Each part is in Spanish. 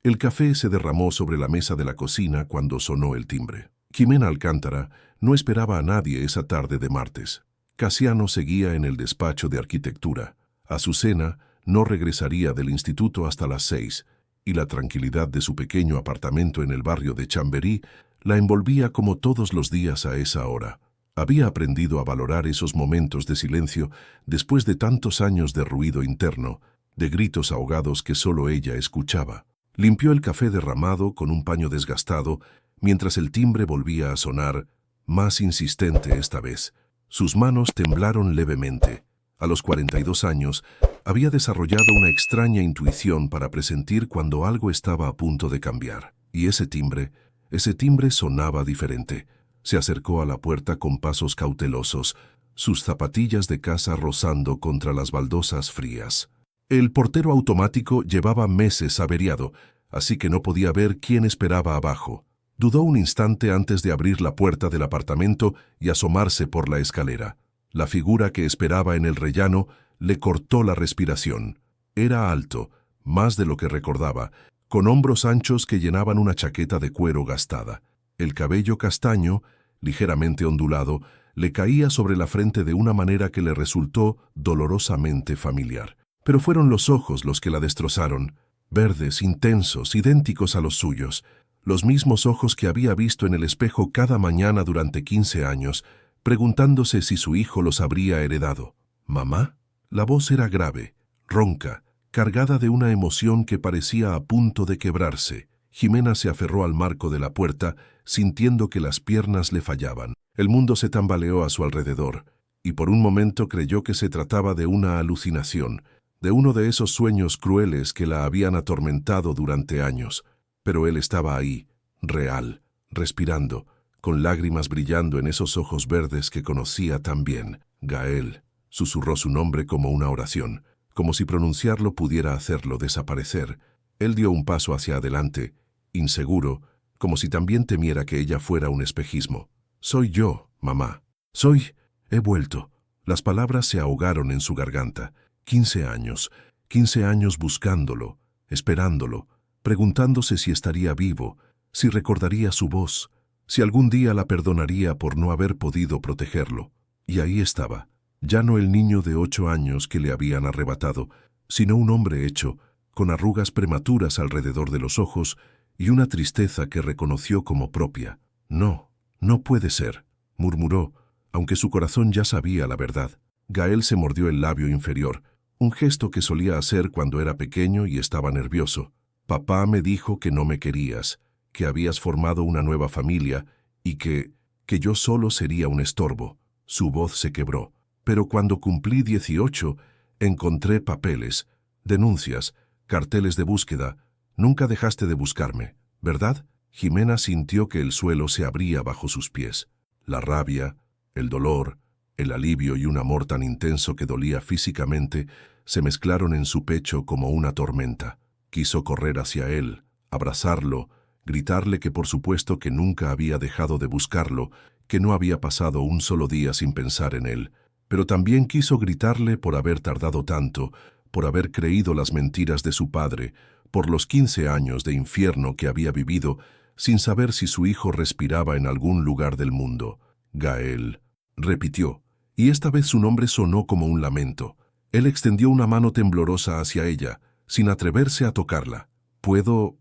El café se derramó sobre la mesa de la cocina cuando sonó el timbre. Jimena Alcántara no esperaba a nadie esa tarde de martes. Casiano seguía en el despacho de arquitectura. Azucena no regresaría del instituto hasta las 6, y la tranquilidad de su pequeño apartamento en el barrio de Chamberí la envolvía como todos los días a esa hora. Había aprendido a valorar esos momentos de silencio después de tantos años de ruido interno, de gritos ahogados que solo ella escuchaba. Limpió el café derramado con un paño desgastado mientras el timbre volvía a sonar, más insistente esta vez. Sus manos temblaron levemente. A los 42 años, había desarrollado una extraña intuición para presentir cuando algo estaba a punto de cambiar. Y ese timbre sonaba diferente. Se acercó a la puerta con pasos cautelosos, sus zapatillas de casa rozando contra las baldosas frías. El portero automático llevaba meses averiado, así que no podía ver quién esperaba abajo. Dudó un instante antes de abrir la puerta del apartamento y asomarse por la escalera. La figura que esperaba en el rellano le cortó la respiración. Era alto, más de lo que recordaba, con hombros anchos que llenaban una chaqueta de cuero gastada. El cabello castaño, ligeramente ondulado, le caía sobre la frente de una manera que le resultó dolorosamente familiar. Pero fueron los ojos los que la destrozaron, verdes, intensos, idénticos a los suyos, los mismos ojos que había visto en el espejo cada mañana durante 15 años, preguntándose si su hijo los habría heredado. ¿Mamá? La voz era grave, ronca, cargada de una emoción que parecía a punto de quebrarse. Jimena se aferró al marco de la puerta, sintiendo que las piernas le fallaban. El mundo se tambaleó a su alrededor, y por un momento creyó que se trataba de una alucinación, de uno de esos sueños crueles que la habían atormentado durante años. Pero él estaba ahí, real, respirando, con lágrimas brillando en esos ojos verdes que conocía tan bien. Gael, susurró su nombre como una oración, como si pronunciarlo pudiera hacerlo desaparecer. Él dio un paso hacia adelante, inseguro, como si también temiera que ella fuera un espejismo. «Soy yo, mamá. He vuelto». Las palabras se ahogaron en su garganta. 15 años buscándolo, esperándolo, preguntándose si estaría vivo, si recordaría su voz, si algún día la perdonaría por no haber podido protegerlo. Y ahí estaba, ya no el niño de 8 años que le habían arrebatado, sino un hombre hecho, con arrugas prematuras alrededor de los ojos y una tristeza que reconoció como propia. «No, no puede ser», murmuró, aunque su corazón ya sabía la verdad. Gael se mordió el labio inferior, un gesto que solía hacer cuando era pequeño y estaba nervioso. «Papá me dijo que no me querías, que habías formado una nueva familia y que yo solo sería un estorbo». Su voz se quebró. «Pero cuando cumplí 18, encontré papeles, denuncias, carteles de búsqueda. Nunca dejaste de buscarme, ¿verdad?» Jimena sintió que el suelo se abría bajo sus pies. La rabia, el dolor, el alivio y un amor tan intenso que dolía físicamente se mezclaron en su pecho como una tormenta. Quiso correr hacia él, abrazarlo, gritarle que por supuesto que nunca había dejado de buscarlo, que no había pasado un solo día sin pensar en él. Pero también quiso gritarle por haber tardado tanto, por haber creído las mentiras de su padre, por los 15 años de infierno que había vivido, sin saber si su hijo respiraba en algún lugar del mundo. «Gael», repitió, y esta vez su nombre sonó como un lamento. Él extendió una mano temblorosa hacia ella, sin atreverse a tocarla. ¿Puedo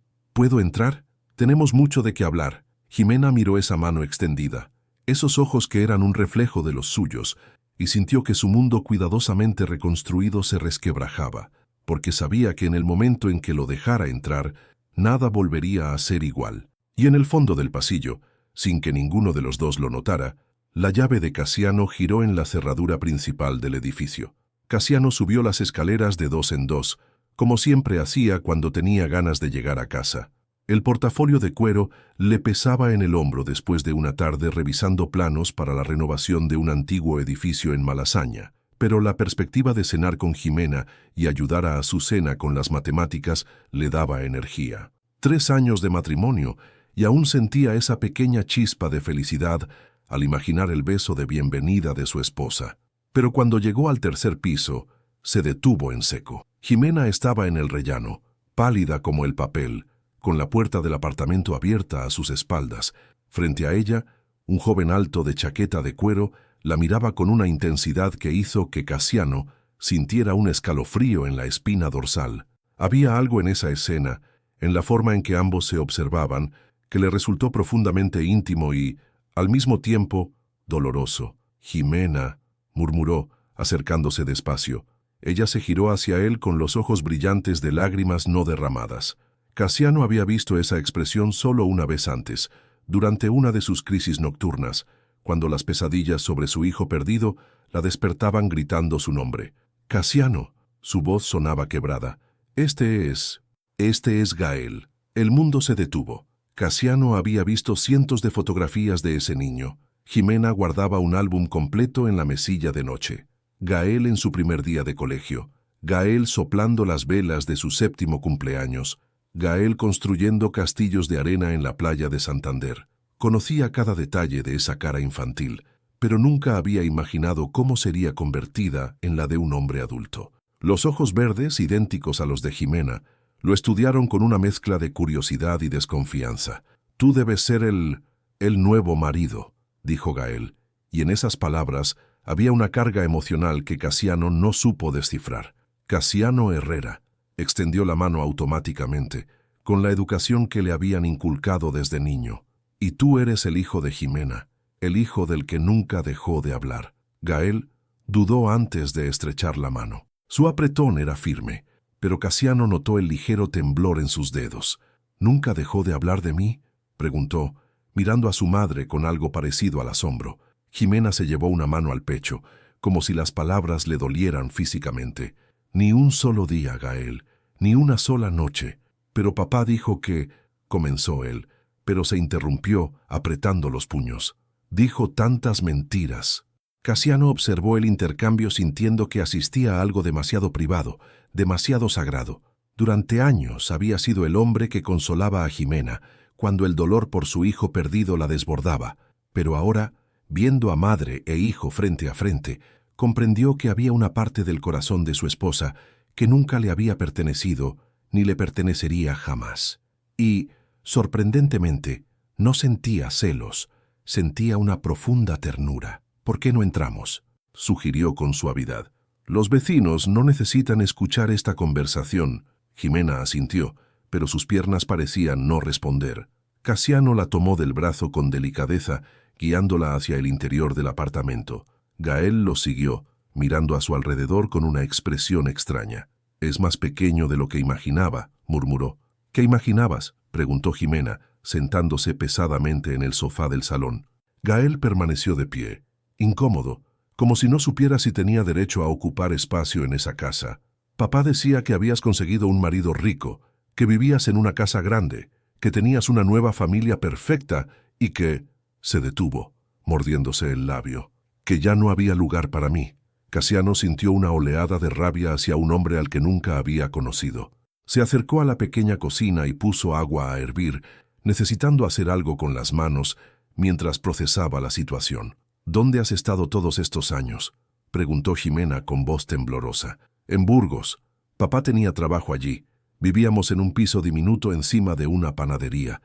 entrar? Tenemos mucho de qué hablar». Jimena miró esa mano extendida, esos ojos que eran un reflejo de los suyos, y sintió que su mundo cuidadosamente reconstruido se resquebrajaba, porque sabía que en el momento en que lo dejara entrar, nada volvería a ser igual. Y en el fondo del pasillo, sin que ninguno de los dos lo notara, la llave de Casiano giró en la cerradura principal del edificio. Casiano subió las escaleras de 2 en 2, como siempre hacía cuando tenía ganas de llegar a casa. El portafolio de cuero le pesaba en el hombro después de una tarde revisando planos para la renovación de un antiguo edificio en Malasaña, pero la perspectiva de cenar con Jimena y ayudar a Azucena con las matemáticas le daba energía. 3 años de matrimonio, y aún sentía esa pequeña chispa de felicidad al imaginar el beso de bienvenida de su esposa. Pero cuando llegó al 3er piso, se detuvo en seco. Jimena estaba en el rellano, pálida como el papel, con la puerta del apartamento abierta a sus espaldas. Frente a ella, un joven alto de chaqueta de cuero la miraba con una intensidad que hizo que Casiano sintiera un escalofrío en la espina dorsal. Había algo en esa escena, en la forma en que ambos se observaban, que le resultó profundamente íntimo y, al mismo tiempo, doloroso. «Jimena», murmuró, acercándose despacio. Ella se giró hacia él con los ojos brillantes de lágrimas no derramadas. Casiano había visto esa expresión solo una vez antes, durante una de sus crisis nocturnas, cuando las pesadillas sobre su hijo perdido la despertaban gritando su nombre. «Casiano», su voz sonaba quebrada. Este es Gael». El mundo se detuvo. Casiano había visto cientos de fotografías de ese niño. Jimena guardaba un álbum completo en la mesilla de noche. Gael en su primer día de colegio. Gael soplando las velas de su 7º cumpleaños. Gael construyendo castillos de arena en la playa de Santander. Conocía cada detalle de esa cara infantil, pero nunca había imaginado cómo sería convertida en la de un hombre adulto. Los ojos verdes, idénticos a los de Jimena, lo estudiaron con una mezcla de curiosidad y desconfianza. «Tú debes ser el nuevo marido», dijo Gael, y en esas palabras había una carga emocional que Casiano no supo descifrar. Casiano Herrera extendió la mano automáticamente, con la educación que le habían inculcado desde niño. «Y tú eres el hijo de Jimena, el hijo del que nunca dejó de hablar». Gael dudó antes de estrechar la mano. Su apretón era firme, pero Casiano notó el ligero temblor en sus dedos. «¿Nunca dejó de hablar de mí?», preguntó, mirando a su madre con algo parecido al asombro. Jimena se llevó una mano al pecho, como si las palabras le dolieran físicamente. «Ni un solo día, Gael, ni una sola noche. Pero papá dijo que...», comenzó él, pero se interrumpió apretando los puños. «Dijo tantas mentiras». Casiano observó el intercambio sintiendo que asistía a algo demasiado privado, demasiado sagrado. Durante años había sido el hombre que consolaba a Jimena cuando el dolor por su hijo perdido la desbordaba, pero ahora, viendo a madre e hijo frente a frente, comprendió que había una parte del corazón de su esposa que nunca le había pertenecido ni le pertenecería jamás. Y, sorprendentemente, no sentía celos, sentía una profunda ternura. «¿Por qué no entramos?», sugirió con suavidad. «Los vecinos no necesitan escuchar esta conversación». Jimena asintió, pero sus piernas parecían no responder. Casiano la tomó del brazo con delicadeza, guiándola hacia el interior del apartamento. Gael lo siguió, mirando a su alrededor con una expresión extraña. «Es más pequeño de lo que imaginaba», murmuró. «¿Qué imaginabas?», preguntó Jimena, sentándose pesadamente en el sofá del salón. Gael permaneció de pie, incómodo, como si no supiera si tenía derecho a ocupar espacio en esa casa. «Papá decía que habías conseguido un marido rico, que vivías en una casa grande, que tenías una nueva familia perfecta y que...». Se detuvo, mordiéndose el labio. «Que ya no había lugar para mí». Casiano sintió una oleada de rabia hacia un hombre al que nunca había conocido. Se acercó a la pequeña cocina y puso agua a hervir, necesitando hacer algo con las manos mientras procesaba la situación. «¿Dónde has estado todos estos años?», preguntó Jimena con voz temblorosa. «En Burgos. Papá tenía trabajo allí. Vivíamos en un piso diminuto encima de una panadería.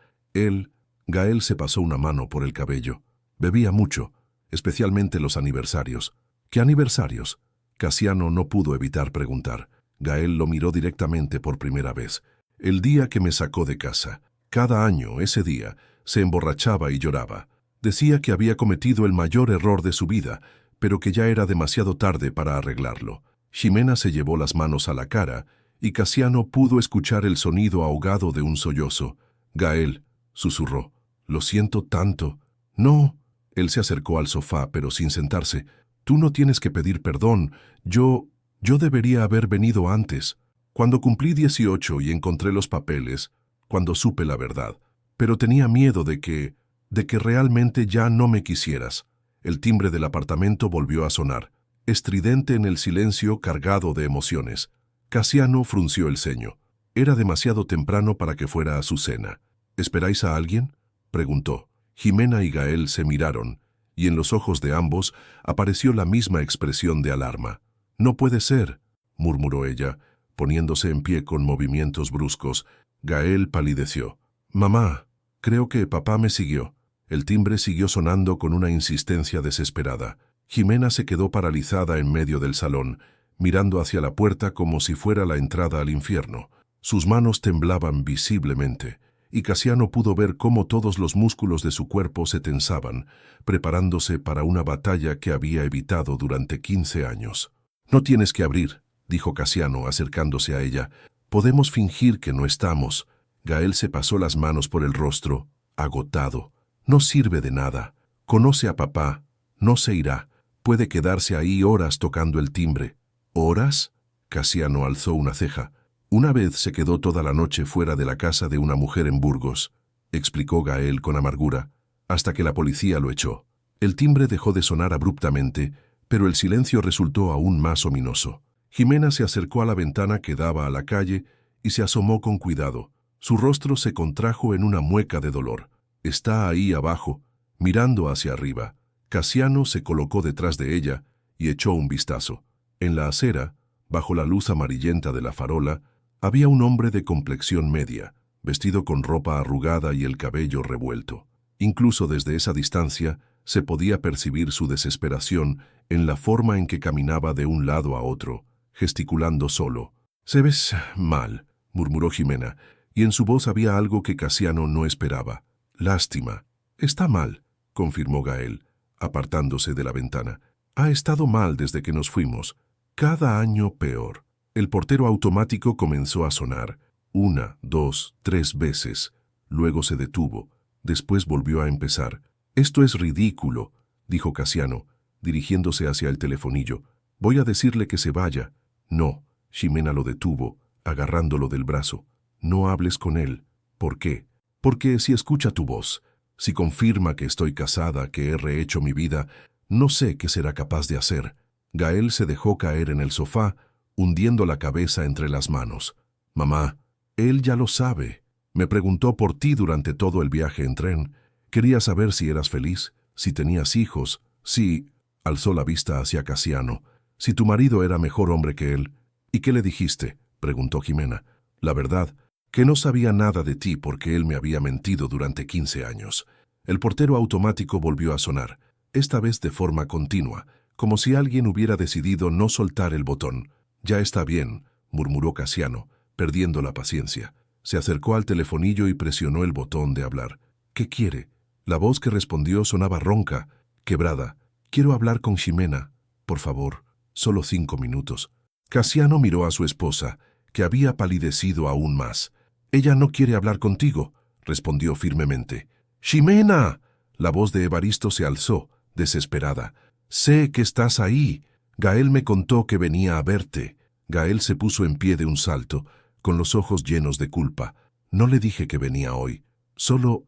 Gael se pasó una mano por el cabello. «Bebía mucho, especialmente los aniversarios». «¿Qué aniversarios?», Casiano no pudo evitar preguntar. Gael lo miró directamente por primera vez. «El día que me sacó de casa. Cada año, ese día, se emborrachaba y lloraba. Decía que había cometido el mayor error de su vida, pero que ya era demasiado tarde para arreglarlo». Jimena se llevó las manos a la cara y Casiano pudo escuchar el sonido ahogado de un sollozo. «Gael», susurró, «lo siento tanto». «No». Él se acercó al sofá, pero sin sentarse. «Tú no tienes que pedir perdón. Yo debería haber venido antes. Cuando cumplí 18 y encontré los papeles, cuando supe la verdad. Pero tenía miedo de que realmente ya no me quisieras». El timbre del apartamento volvió a sonar, estridente en el silencio cargado de emociones. Casiano frunció el ceño. Era demasiado temprano para que fuera a su cena. «¿Esperáis a alguien?», preguntó. Jimena y Gael se miraron, y en los ojos de ambos apareció la misma expresión de alarma. «No puede ser», murmuró ella, poniéndose en pie con movimientos bruscos. Gael palideció. «Mamá, creo que papá me siguió». El timbre siguió sonando con una insistencia desesperada. Jimena se quedó paralizada en medio del salón, mirando hacia la puerta como si fuera la entrada al infierno. Sus manos temblaban visiblemente, y Casiano pudo ver cómo todos los músculos de su cuerpo se tensaban, preparándose para una batalla que había evitado durante 15 años. «No tienes que abrir», dijo Casiano, acercándose a ella. «Podemos fingir que no estamos». Gael se pasó las manos por el rostro, agotado. «No sirve de nada. Conoce a papá. No se irá. Puede quedarse ahí horas tocando el timbre». «¿Horas?». Casiano alzó una ceja. «Una vez se quedó toda la noche fuera de la casa de una mujer en Burgos», explicó Gael con amargura, «hasta que la policía lo echó». El timbre dejó de sonar abruptamente, pero el silencio resultó aún más ominoso. Jimena se acercó a la ventana que daba a la calle y se asomó con cuidado. Su rostro se contrajo en una mueca de dolor. «Está ahí abajo, mirando hacia arriba». Casiano se colocó detrás de ella y echó un vistazo. En la acera, bajo la luz amarillenta de la farola, había un hombre de complexión media, vestido con ropa arrugada y el cabello revuelto. Incluso desde esa distancia se podía percibir su desesperación en la forma en que caminaba de un lado a otro, gesticulando solo. «Se ves mal», murmuró Jimena, y en su voz había algo que Casiano no esperaba. «Lástima». «Está mal», confirmó Gael, apartándose de la ventana. «Ha estado mal desde que nos fuimos. Cada año peor». El portero automático comenzó a sonar. 1, 2, 3 veces. Luego se detuvo. Después volvió a empezar. «Esto es ridículo», dijo Casiano, dirigiéndose hacia el telefonillo. «Voy a decirle que se vaya». «No». Ximena lo detuvo, agarrándolo del brazo. «No hables con él». «¿Por qué?». «Porque si escucha tu voz, si confirma que estoy casada, que he rehecho mi vida, no sé qué será capaz de hacer». Gael se dejó caer en el sofá, hundiendo la cabeza entre las manos. «Mamá, él ya lo sabe. Me preguntó por ti durante todo el viaje en tren. Quería saber si eras feliz, si tenías hijos, si...». Alzó la vista hacia Casiano. «Si tu marido era mejor hombre que él». «¿Y qué le dijiste?», preguntó Jimena. «La verdad, que no sabía nada de ti porque él me había mentido durante 15 años». El portero automático volvió a sonar, esta vez de forma continua, como si alguien hubiera decidido no soltar el botón. «Ya está bien», murmuró Casiano, perdiendo la paciencia. Se acercó al telefonillo y presionó el botón de hablar. «¿Qué quiere?». La voz que respondió sonaba ronca, quebrada. «Quiero hablar con Ximena. Por favor, solo 5 minutos». Casiano miró a su esposa, que había palidecido aún más. «Ella no quiere hablar contigo», respondió firmemente. «¡Ximena!». La voz de Evaristo se alzó, desesperada. «Sé que estás ahí. Gael me contó que venía a verte». Gael se puso en pie de un salto, con los ojos llenos de culpa. «No le dije que venía hoy. Solo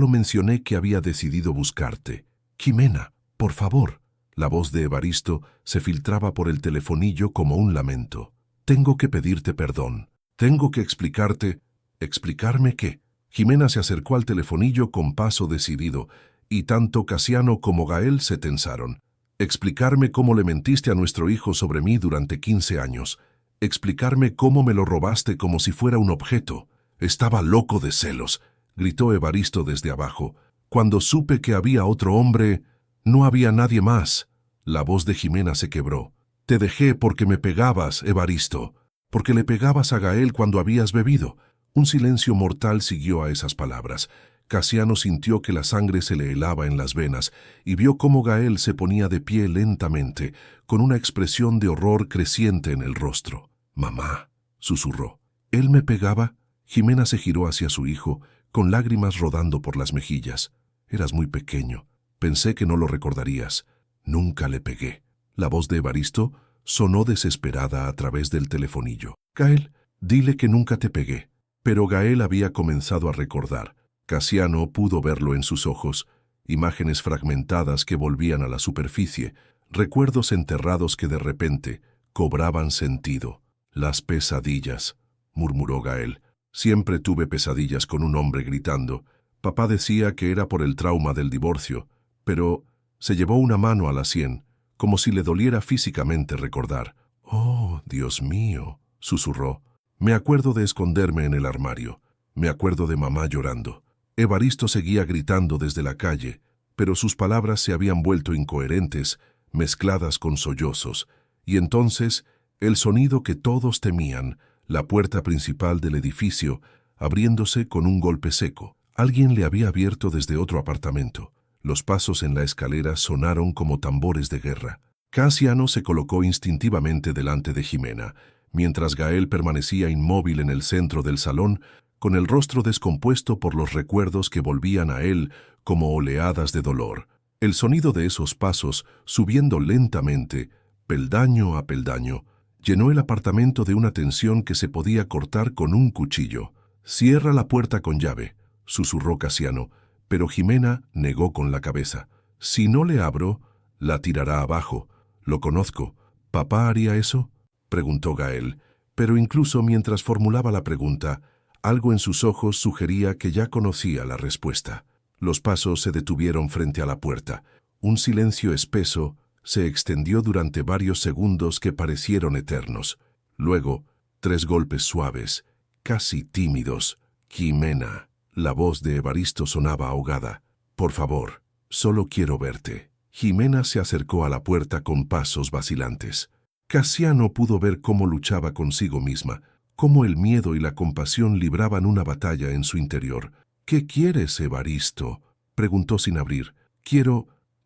mencioné que había decidido buscarte». «Ximena, por favor». La voz de Evaristo se filtraba por el telefonillo como un lamento. «Tengo que pedirte perdón. Tengo que explicarte». «¿Explicarme qué?». Jimena se acercó al telefonillo con paso decidido, y tanto Casiano como Gael se tensaron. «Explicarme cómo le mentiste a nuestro hijo sobre mí durante 15 años. Explicarme cómo me lo robaste como si fuera un objeto. Estaba loco de celos», gritó Evaristo desde abajo. «Cuando supe que había otro hombre, no había nadie más». La voz de Jimena se quebró. «Te dejé porque me pegabas, Evaristo. Porque le pegabas a Gael cuando habías bebido». Un silencio mortal siguió a esas palabras. Casiano sintió que la sangre se le helaba en las venas y vio cómo Gael se ponía de pie lentamente, con una expresión de horror creciente en el rostro. «Mamá», susurró. «¿Él me pegaba?». Jimena se giró hacia su hijo, con lágrimas rodando por las mejillas. «Eras muy pequeño. Pensé que no lo recordarías. Nunca le pegué». La voz de Evaristo sonó desesperada a través del telefonillo. «Gael, dile que nunca te pegué». Pero Gael había comenzado a recordar. Casiano pudo verlo en sus ojos, imágenes fragmentadas que volvían a la superficie, recuerdos enterrados que de repente cobraban sentido. «Las pesadillas», murmuró Gael. «Siempre tuve pesadillas con un hombre gritando. Papá decía que era por el trauma del divorcio, pero se llevó una mano a la sien, como si le doliera físicamente recordar. «Oh, Dios mío», susurró. «Me acuerdo de esconderme en el armario. Me acuerdo de mamá llorando. Evaristo seguía gritando desde la calle, pero sus palabras se habían vuelto incoherentes, mezcladas con sollozos, y entonces el sonido que todos temían, la puerta principal del edificio, abriéndose con un golpe seco. Alguien le había abierto desde otro apartamento. Los pasos en la escalera sonaron como tambores de guerra. Casiano se colocó instintivamente delante de Jimena, mientras Gael permanecía inmóvil en el centro del salón, con el rostro descompuesto por los recuerdos que volvían a él como oleadas de dolor. El sonido de esos pasos, subiendo lentamente, peldaño a peldaño, llenó el apartamento de una tensión que se podía cortar con un cuchillo. «Cierra la puerta con llave», susurró Casiano, pero Jimena negó con la cabeza. «Si no le abro, la tirará abajo. Lo conozco. ¿Papá haría eso?», preguntó Gael, pero incluso mientras formulaba la pregunta, algo en sus ojos sugería que ya conocía la respuesta. Los pasos se detuvieron frente a la puerta. Un silencio espeso se extendió durante varios segundos que parecieron eternos. Luego, 3 golpes suaves, casi tímidos. «Jimena». La voz de Evaristo sonaba ahogada. «Por favor, solo quiero verte». Jimena se acercó a la puerta con pasos vacilantes. Casiano pudo ver cómo luchaba consigo misma, cómo el miedo y la compasión libraban una batalla en su interior. «¿Qué quieres, Evaristo?», preguntó sin abrir.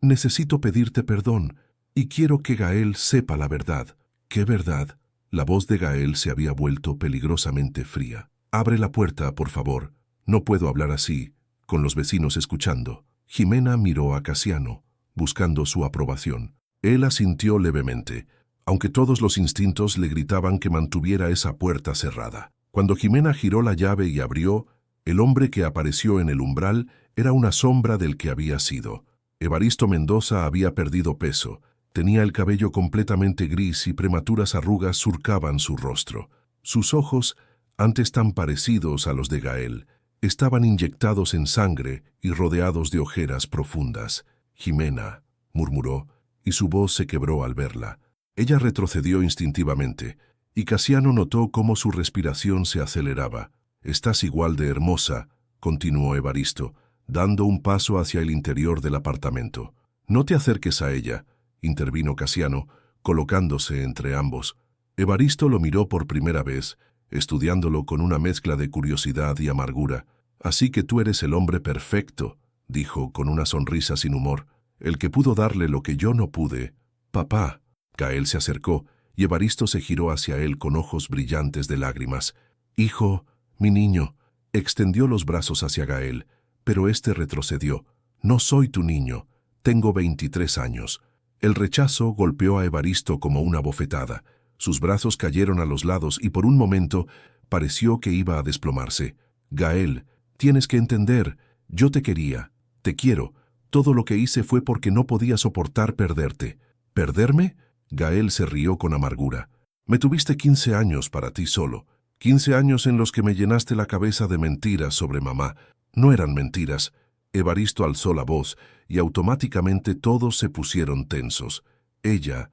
«Necesito pedirte perdón, y quiero que Gael sepa la verdad». «¿Qué verdad?». La voz de Gael se había vuelto peligrosamente fría. «Abre la puerta, por favor. No puedo hablar así, con los vecinos escuchando». Jimena miró a Casiano, buscando su aprobación. Él asintió levemente, aunque todos los instintos le gritaban que mantuviera esa puerta cerrada. Cuando Jimena giró la llave y abrió, el hombre que apareció en el umbral era una sombra del que había sido. Evaristo Mendoza había perdido peso, tenía el cabello completamente gris y prematuras arrugas surcaban su rostro. Sus ojos, antes tan parecidos a los de Gael, estaban inyectados en sangre y rodeados de ojeras profundas. «Jimena», murmuró, y su voz se quebró al verla. Ella retrocedió instintivamente, y Casiano notó cómo su respiración se aceleraba. «Estás igual de hermosa», continuó Evaristo, dando un paso hacia el interior del apartamento. «No te acerques a ella», intervino Casiano, colocándose entre ambos. Evaristo lo miró por primera vez, estudiándolo con una mezcla de curiosidad y amargura. «Así que tú eres el hombre perfecto», dijo con una sonrisa sin humor, «el que pudo darle lo que yo no pude». «Papá». Gael se acercó, y Evaristo se giró hacia él con ojos brillantes de lágrimas. «Hijo, mi niño». Extendió los brazos hacia Gael, pero éste retrocedió. «No soy tu niño. Tengo 23 años». El rechazo golpeó a Evaristo como una bofetada. Sus brazos cayeron a los lados y por un momento pareció que iba a desplomarse. «Gael, tienes que entender. Yo te quería. Te quiero. Todo lo que hice fue porque no podía soportar perderte». «¿Perderme?». Gael se rió con amargura. «Me tuviste 15 años para ti solo. 15 años en los que me llenaste la cabeza de mentiras sobre mamá. No eran mentiras». Evaristo alzó la voz y automáticamente todos se pusieron tensos. Ella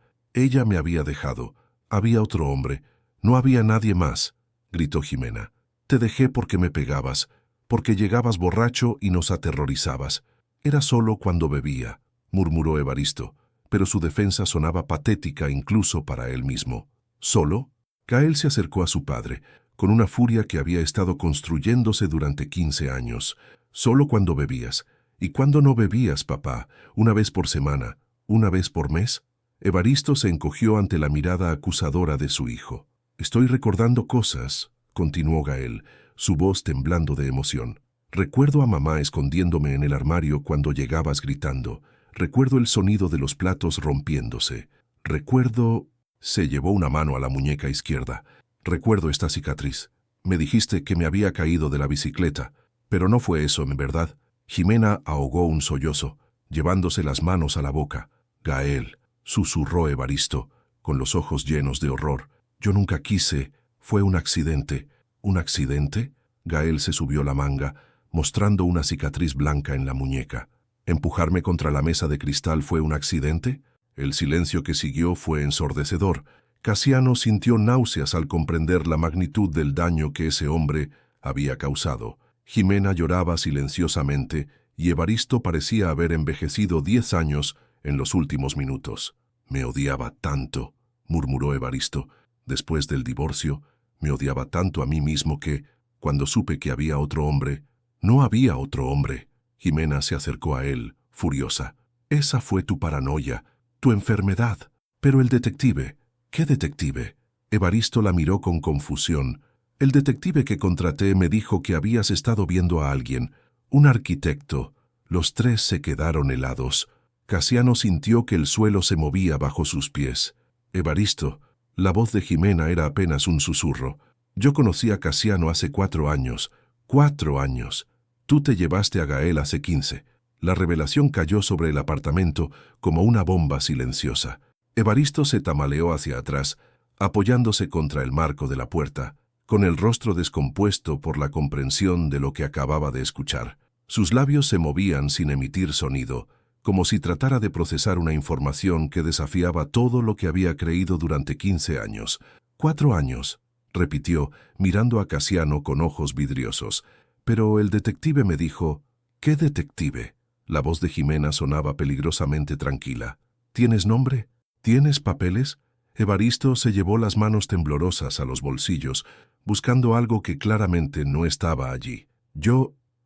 me había dejado. Había otro hombre. No había nadie más», gritó Jimena. «Te dejé porque me pegabas, porque llegabas borracho y nos aterrorizabas. Era solo cuando bebía», murmuró Evaristo, pero su defensa sonaba patética incluso para él mismo. «¿Solo?». Gael se acercó a su padre, con una furia que había estado construyéndose durante 15 años. «Solo cuando bebías. ¿Y cuándo no bebías, papá? ¿Una vez por semana? ¿Una vez por mes?». Evaristo se encogió ante la mirada acusadora de su hijo. «Estoy recordando cosas», continuó Gael, su voz temblando de emoción. «Recuerdo a mamá escondiéndome en el armario cuando llegabas gritando. Recuerdo el sonido de los platos rompiéndose. Recuerdo...». Se llevó una mano a la muñeca izquierda. «Recuerdo esta cicatriz. Me dijiste que me había caído de la bicicleta, pero no fue eso, en verdad». Jimena ahogó un sollozo, llevándose las manos a la boca. «Gael», susurró Evaristo, con los ojos llenos de horror. «Yo nunca quise. Fue un accidente». «¿Un accidente?». Gael se subió la manga, mostrando una cicatriz blanca en la muñeca. «¿Empujarme contra la mesa de cristal fue un accidente?». El silencio que siguió fue ensordecedor. Casiano sintió náuseas al comprender la magnitud del daño que ese hombre había causado. Jimena lloraba silenciosamente y Evaristo parecía haber envejecido 10 años en los últimos minutos. «Me odiaba tanto», murmuró Evaristo. «Después del divorcio, me odiaba tanto a mí mismo que, cuando supe que había otro hombre, no había otro hombre». Jimena se acercó a él, furiosa. «Esa fue tu paranoia, tu enfermedad. Pero el detective, ¿qué detective?» Evaristo la miró con confusión. «El detective que contraté me dijo que habías estado viendo a alguien, un arquitecto». Los tres se quedaron helados. Casiano sintió que el suelo se movía bajo sus pies. «Evaristo», la voz de Jimena era apenas un susurro. «Yo conocí a Casiano hace 4 años. 4 años. Tú te llevaste a Gael hace 15. La revelación cayó sobre el apartamento como una bomba silenciosa. Evaristo se tambaleó hacia atrás, apoyándose contra el marco de la puerta, con el rostro descompuesto por la comprensión de lo que acababa de escuchar. Sus labios se movían sin emitir sonido, como si tratara de procesar una información que desafiaba todo lo que había creído durante 15 años. 4 años, repitió, mirando a Casiano con ojos vidriosos. «Pero el detective me dijo». «¿Qué detective?» La voz de Jimena sonaba peligrosamente tranquila. «¿Tienes nombre? ¿Tienes papeles?» Evaristo se llevó las manos temblorosas a los bolsillos, buscando algo que claramente no estaba allí.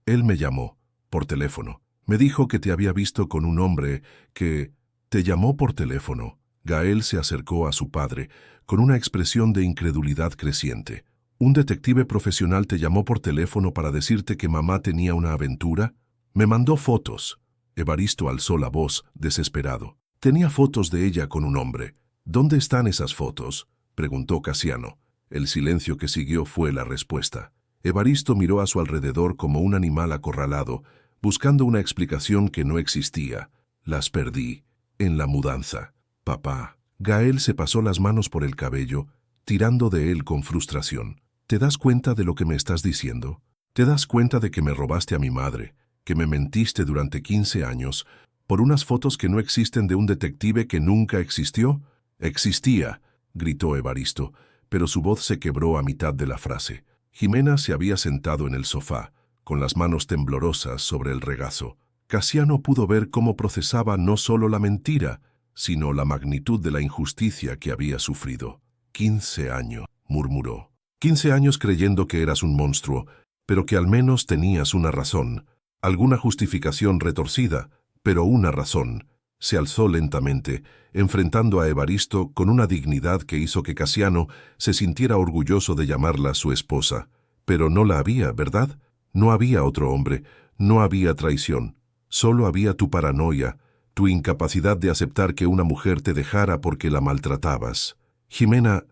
Él me llamó, por teléfono. Me dijo que te había visto con un hombre que... ¿Te llamó por teléfono?» Gael se acercó a su padre, con una expresión de incredulidad creciente. «¿Un detective profesional te llamó por teléfono para decirte que mamá tenía una aventura?» «Me mandó fotos». Evaristo alzó la voz, desesperado. «Tenía fotos de ella con un hombre». «¿Dónde están esas fotos?», preguntó Casiano. El silencio que siguió fue la respuesta. Evaristo miró a su alrededor como un animal acorralado, buscando una explicación que no existía. «Las perdí. En la mudanza». «Papá». Gael se pasó las manos por el cabello, tirando de él con frustración. «¿Te das cuenta de lo que me estás diciendo? ¿Te das cuenta de que me robaste a mi madre, que me mentiste durante 15 años, por unas fotos que no existen de un detective que nunca existió?» «Existía», gritó Evaristo, pero su voz se quebró a mitad de la frase. Jimena se había sentado en el sofá, con las manos temblorosas sobre el regazo. Casiano pudo ver cómo procesaba no solo la mentira, sino la magnitud de la injusticia que había sufrido. 15 años, murmuró. 15 años creyendo que eras un monstruo, pero que al menos tenías una razón. Alguna justificación retorcida, pero una razón. Se alzó lentamente, enfrentando a Evaristo con una dignidad que hizo que Casiano se sintiera orgulloso de llamarla su esposa. Pero no la había, ¿verdad? No había otro hombre, no había traición. Solo había tu paranoia, tu incapacidad de aceptar que una mujer te dejara porque la maltratabas. Jimena,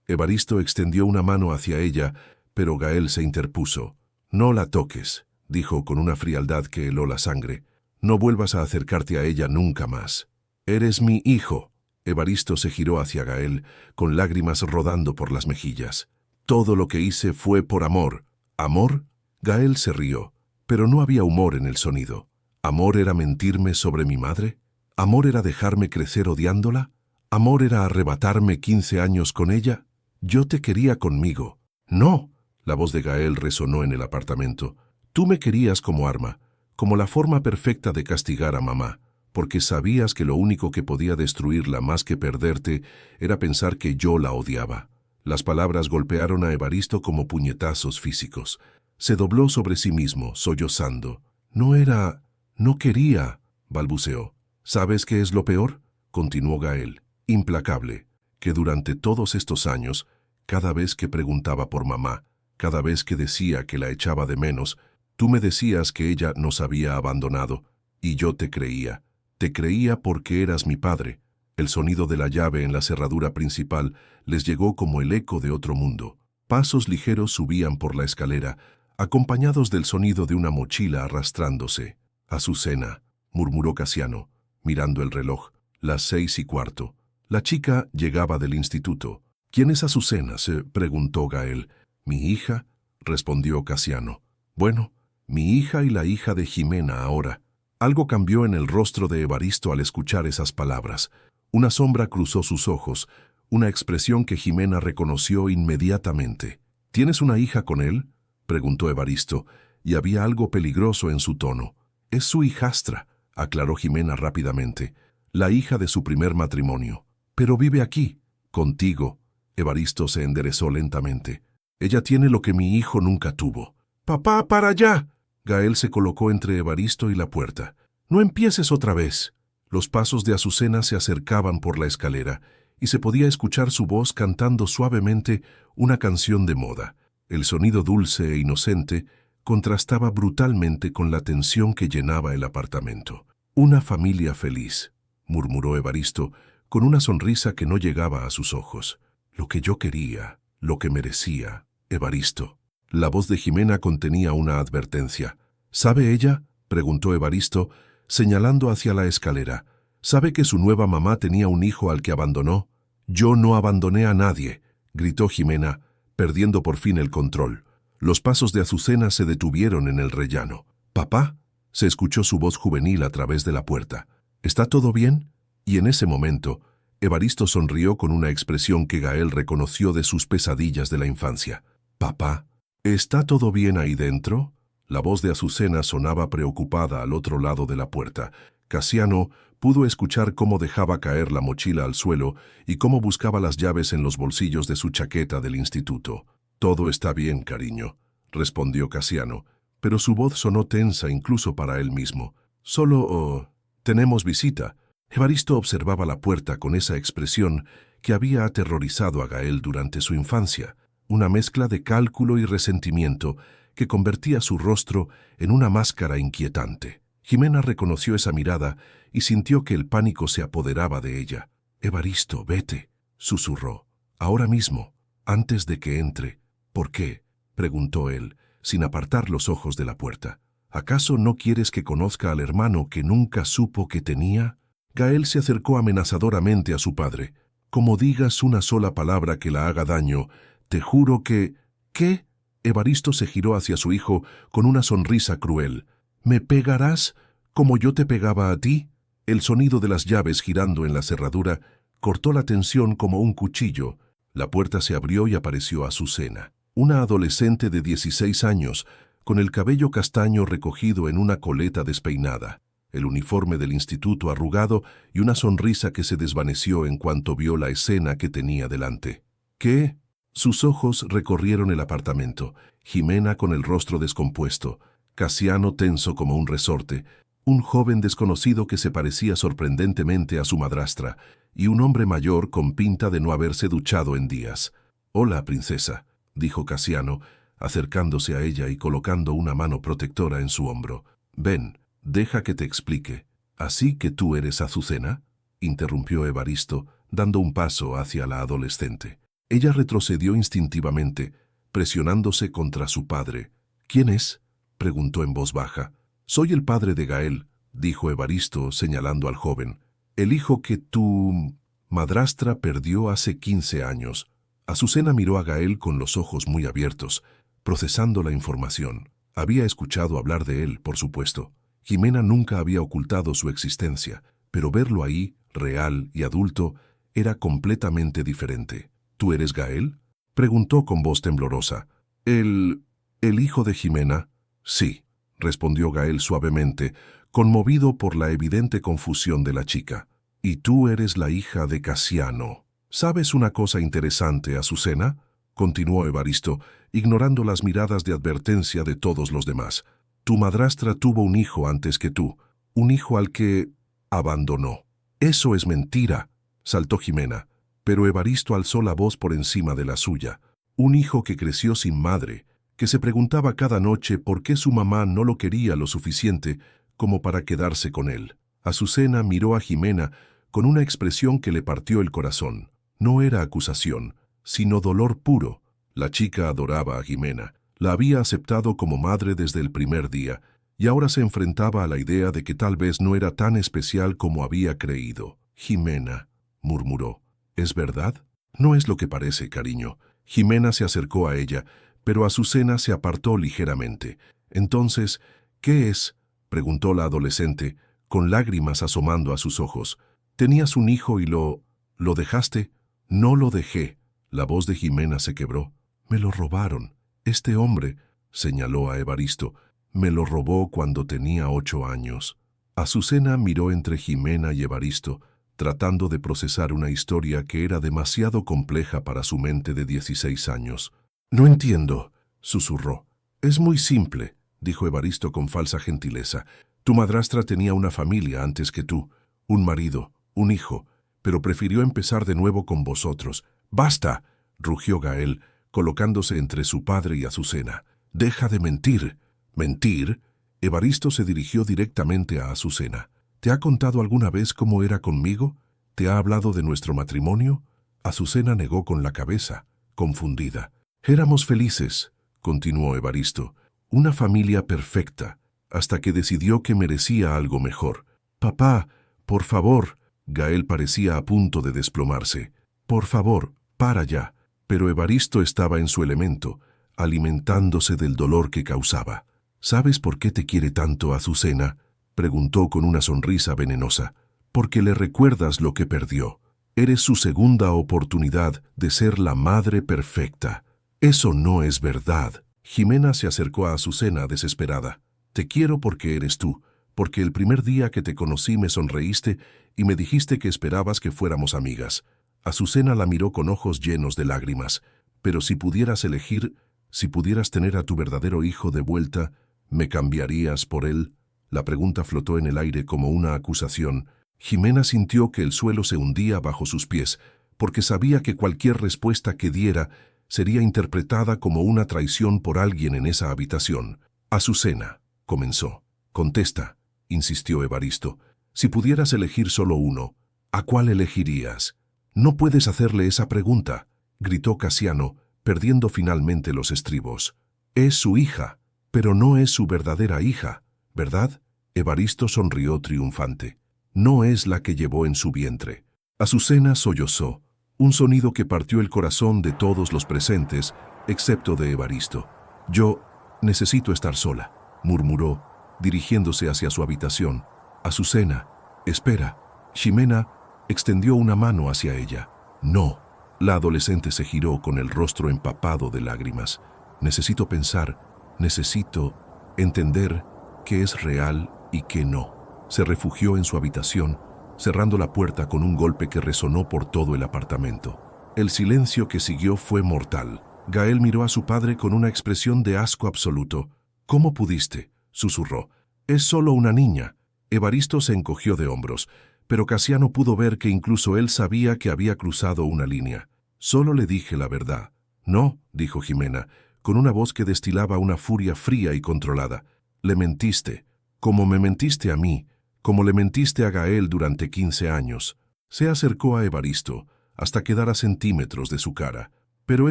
Evaristo extendió una mano hacia ella, pero Gael se interpuso. «No la toques», dijo con una frialdad que heló la sangre. «No vuelvas a acercarte a ella nunca más». «Eres mi hijo». Evaristo se giró hacia Gael, con lágrimas rodando por las mejillas. «Todo lo que hice fue por amor». «¿Amor?». Gael se rió, pero no había humor en el sonido. ¿Amor era mentirme sobre mi madre? ¿Amor era dejarme crecer odiándola? ¿Amor era arrebatarme 15 años con ella? Yo te quería conmigo. «No». La voz de Gael resonó en el apartamento. «Tú me querías como arma, como la forma perfecta de castigar a mamá, porque sabías que lo único que podía destruirla más que perderte era pensar que yo la odiaba». Las palabras golpearon a Evaristo como puñetazos físicos. Se dobló sobre sí mismo, sollozando. «No quería», balbuceó. «¿Sabes qué es lo peor?», continuó Gael, implacable, «que durante todos estos años, cada vez que preguntaba por mamá, cada vez que decía que la echaba de menos, tú me decías que ella nos había abandonado, y yo te creía. Te creía porque eras mi padre». El sonido de la llave en la cerradura principal les llegó como el eco de otro mundo. Pasos ligeros subían por la escalera, acompañados del sonido de una mochila arrastrándose. «Azucena», murmuró Casiano, mirando el reloj. «Las 6:15». La chica llegaba del instituto. «¿Quién es Azucena?», se preguntó Gael. «Mi hija», respondió Casiano. «Bueno, mi hija y la hija de Jimena ahora». Algo cambió en el rostro de Evaristo al escuchar esas palabras. Una sombra cruzó sus ojos, una expresión que Jimena reconoció inmediatamente. ¿Tienes una hija con él?, preguntó Evaristo, y había algo peligroso en su tono. Es su hijastra, aclaró Jimena rápidamente, la hija de su primer matrimonio. Pero vive aquí, contigo. Evaristo se enderezó lentamente. Ella tiene lo que mi hijo nunca tuvo. ¡Papá, para allá! Gael se colocó entre Evaristo y la puerta. No empieces otra vez. Los pasos de Azucena se acercaban por la escalera y se podía escuchar su voz cantando suavemente una canción de moda. El sonido dulce e inocente contrastaba brutalmente con la tensión que llenaba el apartamento. «Una familia feliz», murmuró Evaristo, con una sonrisa que no llegaba a sus ojos. «Lo que yo quería, lo que merecía, Evaristo». La voz de Jimena contenía una advertencia. «¿Sabe ella?», preguntó Evaristo, señalando hacia la escalera. «¿Sabe que su nueva mamá tenía un hijo al que abandonó?». «Yo no abandoné a nadie», gritó Jimena, perdiendo por fin el control. Los pasos de Azucena se detuvieron en el rellano. «¿Papá?», se escuchó su voz juvenil a través de la puerta. «¿Está todo bien?». Y en ese momento, Evaristo sonrió con una expresión que Gael reconoció de sus pesadillas de la infancia. «Papá, ¿está todo bien ahí dentro?». La voz de Azucena sonaba preocupada al otro lado de la puerta. Casiano pudo escuchar cómo dejaba caer la mochila al suelo y cómo buscaba las llaves en los bolsillos de su chaqueta del instituto. «Todo está bien, cariño», respondió Casiano, pero su voz sonó tensa incluso para él mismo. «Solo tenemos visita». Evaristo observaba la puerta con esa expresión que había aterrorizado a Gael durante su infancia, una mezcla de cálculo y resentimiento que convertía su rostro en una máscara inquietante. Jimena reconoció esa mirada y sintió que el pánico se apoderaba de ella. «Evaristo, vete», susurró. «Ahora mismo, antes de que entre». «¿Por qué?», preguntó él, sin apartar los ojos de la puerta. «¿Acaso no quieres que conozca al hermano que nunca supo que tenía?». Gael se acercó amenazadoramente a su padre. «Como digas una sola palabra que la haga daño, te juro que...». «¿Qué?». Evaristo se giró hacia su hijo con una sonrisa cruel. «¿Me pegarás como yo te pegaba a ti?». El sonido de las llaves girando en la cerradura cortó la tensión como un cuchillo. La puerta se abrió y apareció Azucena, una adolescente de 16 años, con el cabello castaño recogido en una coleta despeinada, el uniforme del instituto arrugado y una sonrisa que se desvaneció en cuanto vio la escena que tenía delante. «¿Qué?». Sus ojos recorrieron el apartamento, Jimena con el rostro descompuesto, Casiano tenso como un resorte, un joven desconocido que se parecía sorprendentemente a su madrastra, y un hombre mayor con pinta de no haberse duchado en días. «Hola, princesa», dijo Casiano, acercándose a ella y colocando una mano protectora en su hombro. «Ven, deja que te explique». «¿Así que tú eres Azucena?», interrumpió Evaristo, dando un paso hacia la adolescente. Ella retrocedió instintivamente, presionándose contra su padre. «¿Quién es?», preguntó en voz baja. «Soy el padre de Gael», dijo Evaristo, señalando al joven. «El hijo que tu madrastra perdió hace 15 años». Azucena miró a Gael con los ojos muy abiertos, procesando la información. Había escuchado hablar de él, por supuesto. Jimena nunca había ocultado su existencia, pero verlo ahí, real y adulto, era completamente diferente. «¿Tú eres Gael?», preguntó con voz temblorosa. «¿El hijo de Jimena?». «Sí», respondió Gael suavemente, conmovido por la evidente confusión de la chica. «Y tú eres la hija de Casiano. ¿Sabes una cosa interesante, Azucena?», continuó Evaristo, ignorando las miradas de advertencia de todos los demás. «Tu madrastra tuvo un hijo antes que tú, un hijo al que abandonó». «Eso es mentira», saltó Jimena, pero Evaristo alzó la voz por encima de la suya. «Un hijo que creció sin madre, que se preguntaba cada noche por qué su mamá no lo quería lo suficiente como para quedarse con él». Azucena miró a Jimena con una expresión que le partió el corazón. No era acusación, sino dolor puro. La chica adoraba a Jimena, la había aceptado como madre desde el primer día, y ahora se enfrentaba a la idea de que tal vez no era tan especial como había creído. «Jimena», murmuró, «¿es verdad?». «No es lo que parece, cariño». Jimena se acercó a ella, pero Azucena se apartó ligeramente. «Entonces, ¿qué es?», preguntó la adolescente, con lágrimas asomando a sus ojos. «¿Tenías un hijo y lo dejaste?». «No lo dejé». La voz de Jimena se quebró. Me lo robaron. Este hombre, señaló a Evaristo, me lo robó cuando tenía 8 años. Azucena miró entre Jimena y Evaristo, tratando de procesar una historia que era demasiado compleja para su mente de 16 años. No entiendo, susurró. Es muy simple, dijo Evaristo con falsa gentileza. Tu madrastra tenía una familia antes que tú, un marido, un hijo, pero prefirió empezar de nuevo con vosotros. ¡Basta!, rugió Gael, colocándose entre su padre y Azucena. «Deja de mentir». «¿Mentir?». Evaristo se dirigió directamente a Azucena. «¿Te ha contado alguna vez cómo era conmigo? ¿Te ha hablado de nuestro matrimonio?». Azucena negó con la cabeza, confundida. «Éramos felices», continuó Evaristo, «una familia perfecta, hasta que decidió que merecía algo mejor. Papá, por favor». Gael parecía a punto de desplomarse. «Por favor, para ya». Pero Evaristo estaba en su elemento, alimentándose del dolor que causaba. «¿Sabes por qué te quiere tanto Azucena?», preguntó con una sonrisa venenosa. «Porque le recuerdas lo que perdió. Eres su segunda oportunidad de ser la madre perfecta». «Eso no es verdad». Jimena se acercó a Azucena desesperada. «Te quiero porque eres tú, porque el primer día que te conocí me sonreíste y me dijiste que esperabas que fuéramos amigas». Azucena la miró con ojos llenos de lágrimas. «Pero si pudieras elegir, si pudieras tener a tu verdadero hijo de vuelta, ¿me cambiarías por él?». La pregunta flotó en el aire como una acusación. Jimena sintió que el suelo se hundía bajo sus pies, porque sabía que cualquier respuesta que diera sería interpretada como una traición por alguien en esa habitación. «Azucena», comenzó. «Contesta», insistió Evaristo. «Si pudieras elegir solo uno, ¿a cuál elegirías?». «No puedes hacerle esa pregunta», gritó Casiano, perdiendo finalmente los estribos. «Es su hija, pero no es su verdadera hija, ¿verdad?». Evaristo sonrió triunfante. «No es la que llevó en su vientre». Azucena sollozó, un sonido que partió el corazón de todos los presentes, excepto de Evaristo. «Yo necesito estar sola», murmuró, dirigiéndose hacia su habitación. «Azucena, espera». Jimena extendió una mano hacia ella. «No». La adolescente se giró con el rostro empapado de lágrimas. «Necesito pensar, necesito entender qué es real y qué no». Se refugió en su habitación, cerrando la puerta con un golpe que resonó por todo el apartamento. El silencio que siguió fue mortal. Gael miró a su padre con una expresión de asco absoluto. «¿Cómo pudiste?», susurró. «Es solo una niña». Evaristo se encogió de hombros, pero Casiano pudo ver que incluso él sabía que había cruzado una línea. «Solo le dije la verdad». «No», dijo Jimena, con una voz que destilaba una furia fría y controlada. «Le mentiste, como me mentiste a mí, como le mentiste a Gael durante 15 años». Se acercó a Evaristo, hasta quedar a centímetros de su cara. «Pero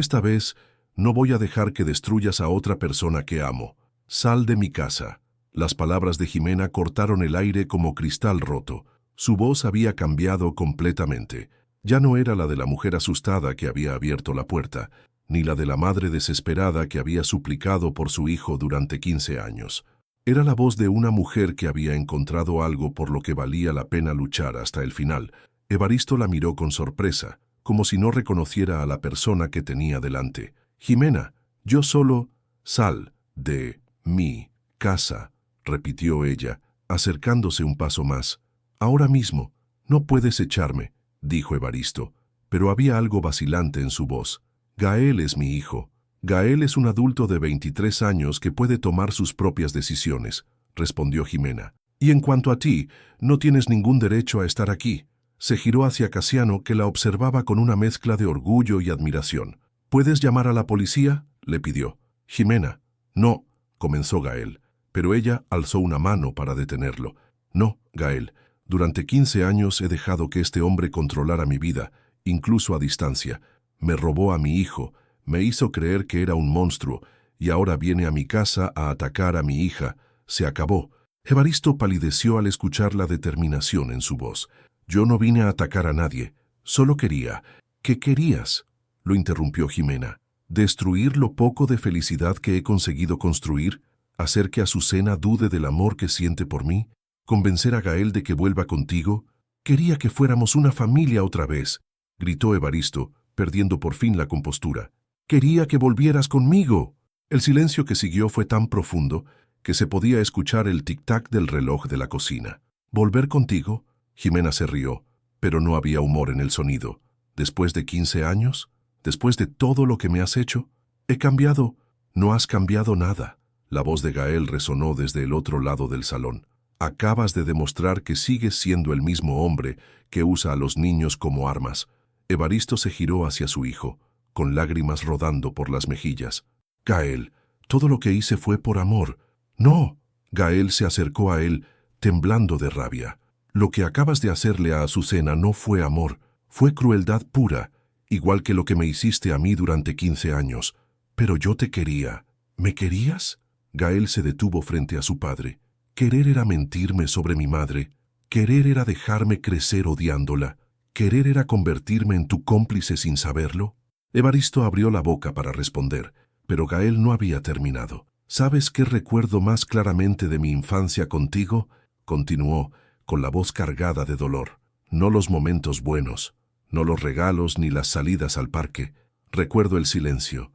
esta vez no voy a dejar que destruyas a otra persona que amo. Sal de mi casa». Las palabras de Jimena cortaron el aire como cristal roto. Su voz había cambiado completamente. Ya no era la de la mujer asustada que había abierto la puerta, ni la de la madre desesperada que había suplicado por su hijo durante 15 años. Era la voz de una mujer que había encontrado algo por lo que valía la pena luchar hasta el final. Evaristo la miró con sorpresa, como si no reconociera a la persona que tenía delante. «Jimena, yo solo... Sal de mi casa», repitió ella, acercándose un paso más. «Ahora mismo. No puedes echarme», dijo Evaristo, pero había algo vacilante en su voz. «Gael es mi hijo. Gael es un adulto de 23 años que puede tomar sus propias decisiones», respondió Jimena. «Y en cuanto a ti, no tienes ningún derecho a estar aquí». Se giró hacia Casiano, que la observaba con una mezcla de orgullo y admiración. «¿Puedes llamar a la policía?», le pidió. «Jimena». «No», comenzó Gael, pero ella alzó una mano para detenerlo. «No, Gael. Durante 15 años he dejado que este hombre controlara mi vida, incluso a distancia. Me robó a mi hijo, me hizo creer que era un monstruo, y ahora viene a mi casa a atacar a mi hija. Se acabó». Evaristo palideció al escuchar la determinación en su voz. «Yo no vine a atacar a nadie. Solo quería». «¿Qué querías?», lo interrumpió Jimena. «¿Destruir lo poco de felicidad que he conseguido construir? ¿Hacer que Azucena dude del amor que siente por mí? ¿Convencer a Gael de que vuelva contigo? Quería que fuéramos una familia otra vez», gritó Evaristo, perdiendo por fin la compostura. Quería que volvieras conmigo. El silencio que siguió fue tan profundo que se podía escuchar el tic-tac del reloj de la cocina. ¿Volver contigo? Jimena se rió, pero no había humor en el sonido. ¿Después de 15 años? ¿Después de todo lo que me has hecho? He cambiado. No has cambiado nada. La voz de Gael resonó desde el otro lado del salón. Acabas de demostrar que sigues siendo el mismo hombre que usa a los niños como armas. Evaristo se giró hacia su hijo, con lágrimas rodando por las mejillas. Gael, todo lo que hice fue por amor. No. Gael se acercó a él, temblando de rabia. Lo que acabas de hacerle a Azucena no fue amor, fue crueldad pura, igual que lo que me hiciste a mí durante 15 años. Pero yo te quería. ¿Me querías? Gael se detuvo frente a su padre. Querer era mentirme sobre mi madre. Querer era dejarme crecer odiándola. Querer era convertirme en tu cómplice sin saberlo. Evaristo abrió la boca para responder, pero Gael no había terminado. ¿Sabes qué recuerdo más claramente de mi infancia contigo? Continuó, con la voz cargada de dolor. No los momentos buenos, no los regalos ni las salidas al parque. Recuerdo el silencio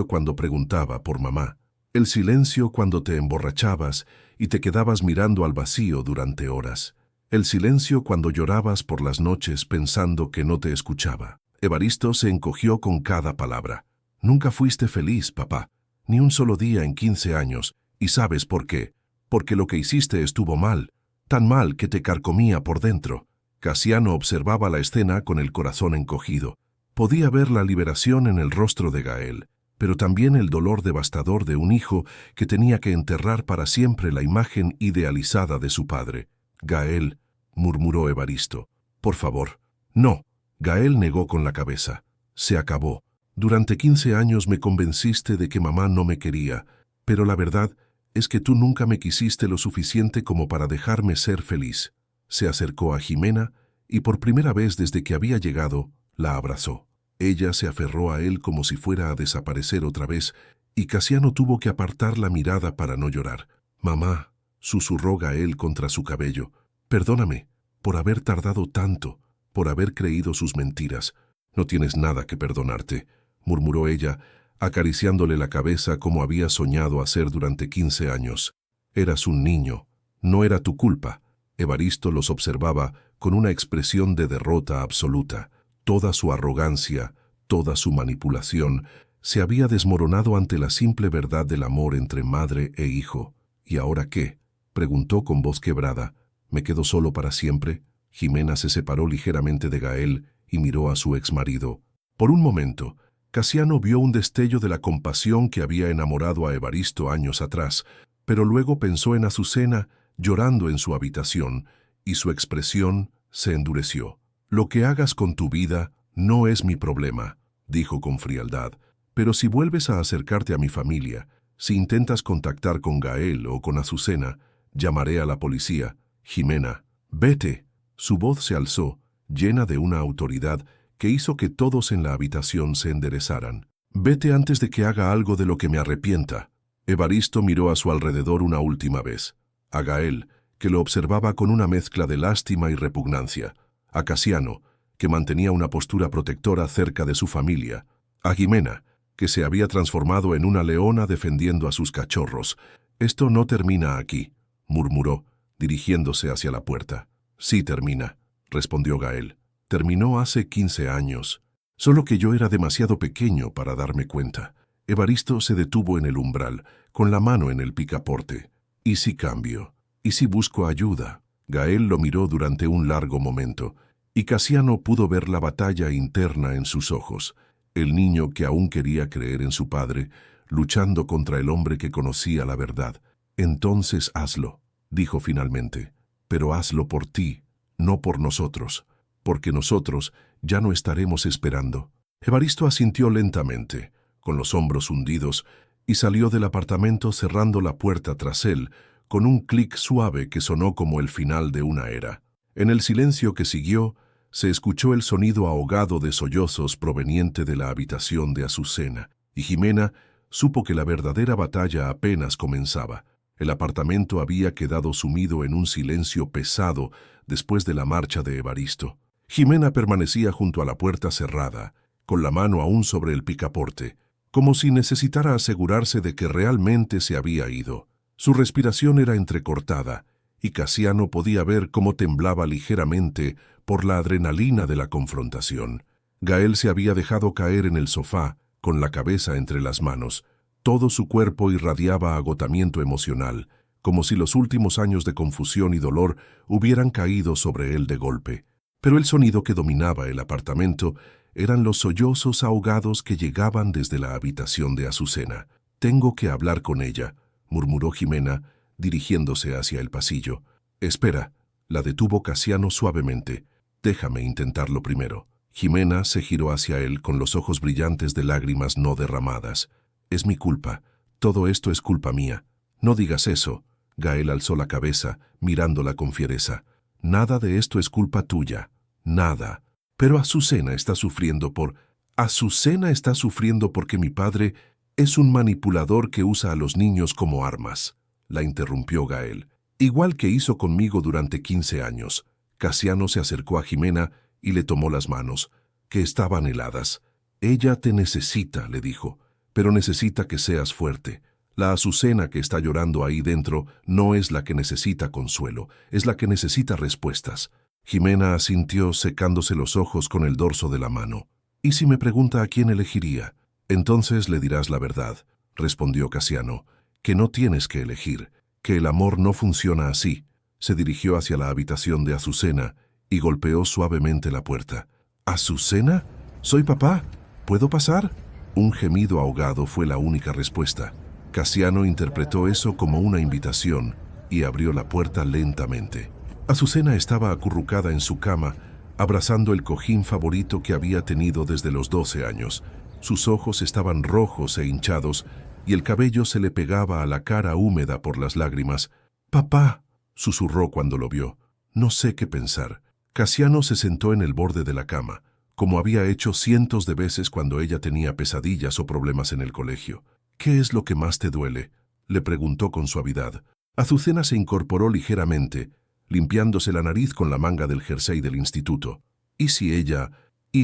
cuando preguntaba por mamá, el silencio cuando te emborrachabas y te quedabas mirando al vacío durante horas, el silencio cuando llorabas por las noches pensando que no te escuchaba. Evaristo se encogió con cada palabra. Nunca fuiste feliz, papá, ni un solo día en 15 años, ¿y sabes por qué? Porque lo que hiciste estuvo mal, tan mal que te carcomía por dentro. Casiano observaba la escena con el corazón encogido. Podía ver la liberación en el rostro de Gael, pero también el dolor devastador de un hijo que tenía que enterrar para siempre la imagen idealizada de su padre. Gael, murmuró Evaristo, por favor. No. Gael negó con la cabeza. Se acabó. Durante 15 años me convenciste de que mamá no me quería, pero la verdad es que tú nunca me quisiste lo suficiente como para dejarme ser feliz. Se acercó a Jimena y por primera vez desde que había llegado, la abrazó. Ella se aferró a él como si fuera a desaparecer otra vez y Casiano tuvo que apartar la mirada para no llorar. Mamá, susurró Gael contra su cabello, perdóname por haber tardado tanto, por haber creído sus mentiras. No tienes nada que perdonarte, murmuró ella, acariciándole la cabeza como había soñado hacer durante 15 años. Eras un niño, no era tu culpa. Evaristo los observaba con una expresión de derrota absoluta. Toda su arrogancia, toda su manipulación, se había desmoronado ante la simple verdad del amor entre madre e hijo. ¿Y ahora qué? Preguntó con voz quebrada. ¿Me quedo solo para siempre? Jimena se separó ligeramente de Gael y miró a su exmarido. Por un momento, Casiano vio un destello de la compasión que había enamorado a Evaristo años atrás, pero luego pensó en Azucena llorando en su habitación, y su expresión se endureció. Lo que hagas con tu vida no es mi problema, dijo con frialdad, pero si vuelves a acercarte a mi familia, si intentas contactar con Gael o con Azucena, llamaré a la policía. Jimena, vete. Su voz se alzó, llena de una autoridad que hizo que todos en la habitación se enderezaran. Vete antes de que haga algo de lo que me arrepienta. Evaristo miró a su alrededor una última vez. A Gael, que lo observaba con una mezcla de lástima y repugnancia. A Casiano, que mantenía una postura protectora cerca de su familia. A Jimena, que se había transformado en una leona defendiendo a sus cachorros. Esto no termina aquí, murmuró, dirigiéndose hacia la puerta. Sí termina, respondió Gael. Terminó hace 15 años, solo que yo era demasiado pequeño para darme cuenta. Evaristo se detuvo en el umbral, con la mano en el picaporte. ¿Y si cambio? ¿Y si busco ayuda? Gael lo miró durante un largo momento, y Casiano pudo ver la batalla interna en sus ojos. El niño que aún quería creer en su padre, luchando contra el hombre que conocía la verdad. Entonces hazlo, dijo finalmente, pero hazlo por ti, no por nosotros, porque nosotros ya no estaremos esperando. Evaristo asintió lentamente, con los hombros hundidos, y salió del apartamento cerrando la puerta tras él, con un clic suave que sonó como el final de una era. En el silencio que siguió, se escuchó el sonido ahogado de sollozos proveniente de la habitación de Azucena, y Jimena supo que la verdadera batalla apenas comenzaba. El apartamento había quedado sumido en un silencio pesado después de la marcha de Evaristo. Jimena permanecía junto a la puerta cerrada, con la mano aún sobre el picaporte, como si necesitara asegurarse de que realmente se había ido. Su respiración era entrecortada, y Casiano podía ver cómo temblaba ligeramente por la adrenalina de la confrontación. Gael se había dejado caer en el sofá, con la cabeza entre las manos. Todo su cuerpo irradiaba agotamiento emocional, como si los últimos años de confusión y dolor hubieran caído sobre él de golpe. Pero el sonido que dominaba el apartamento eran los sollozos ahogados que llegaban desde la habitación de Azucena. «Tengo que hablar con ella», murmuró Jimena, dirigiéndose hacia el pasillo. «Espera», la detuvo Casiano suavemente. «Déjame intentarlo primero». Jimena se giró hacia él con los ojos brillantes de lágrimas no derramadas. «Es mi culpa. Todo esto es culpa mía». «No digas eso». Gael alzó la cabeza, mirándola con fiereza. «Nada de esto es culpa tuya. Nada. Pero Azucena está sufriendo por... Azucena está sufriendo porque mi padre es un manipulador que usa a los niños como armas», la interrumpió Gael. «Igual que hizo conmigo durante 15 años». Casiano se acercó a Jimena y le tomó las manos, que estaban heladas. «Ella te necesita», le dijo, «pero necesita que seas fuerte. La Azucena que está llorando ahí dentro no es la que necesita consuelo, es la que necesita respuestas». Jimena asintió secándose los ojos con el dorso de la mano. «¿Y si me pregunta a quién elegiría?» «Entonces le dirás la verdad», respondió Casiano, «que no tienes que elegir, que el amor no funciona así». Se dirigió hacia la habitación de Azucena y golpeó suavemente la puerta. «¿Azucena? Soy papá. ¿Puedo pasar?» Un gemido ahogado fue la única respuesta. Casiano interpretó eso como una invitación y abrió la puerta lentamente. Azucena estaba acurrucada en su cama, abrazando el cojín favorito que había tenido desde los 12 años. Sus ojos estaban rojos e hinchados, y el cabello se le pegaba a la cara húmeda por las lágrimas. «Papá», susurró cuando lo vio. «No sé qué pensar». Casiano se sentó en el borde de la cama, como había hecho cientos de veces cuando ella tenía pesadillas o problemas en el colegio. «¿Qué es lo que más te duele?», le preguntó con suavidad. Azucena se incorporó ligeramente, limpiándose la nariz con la manga del jersey del instituto. ¿Y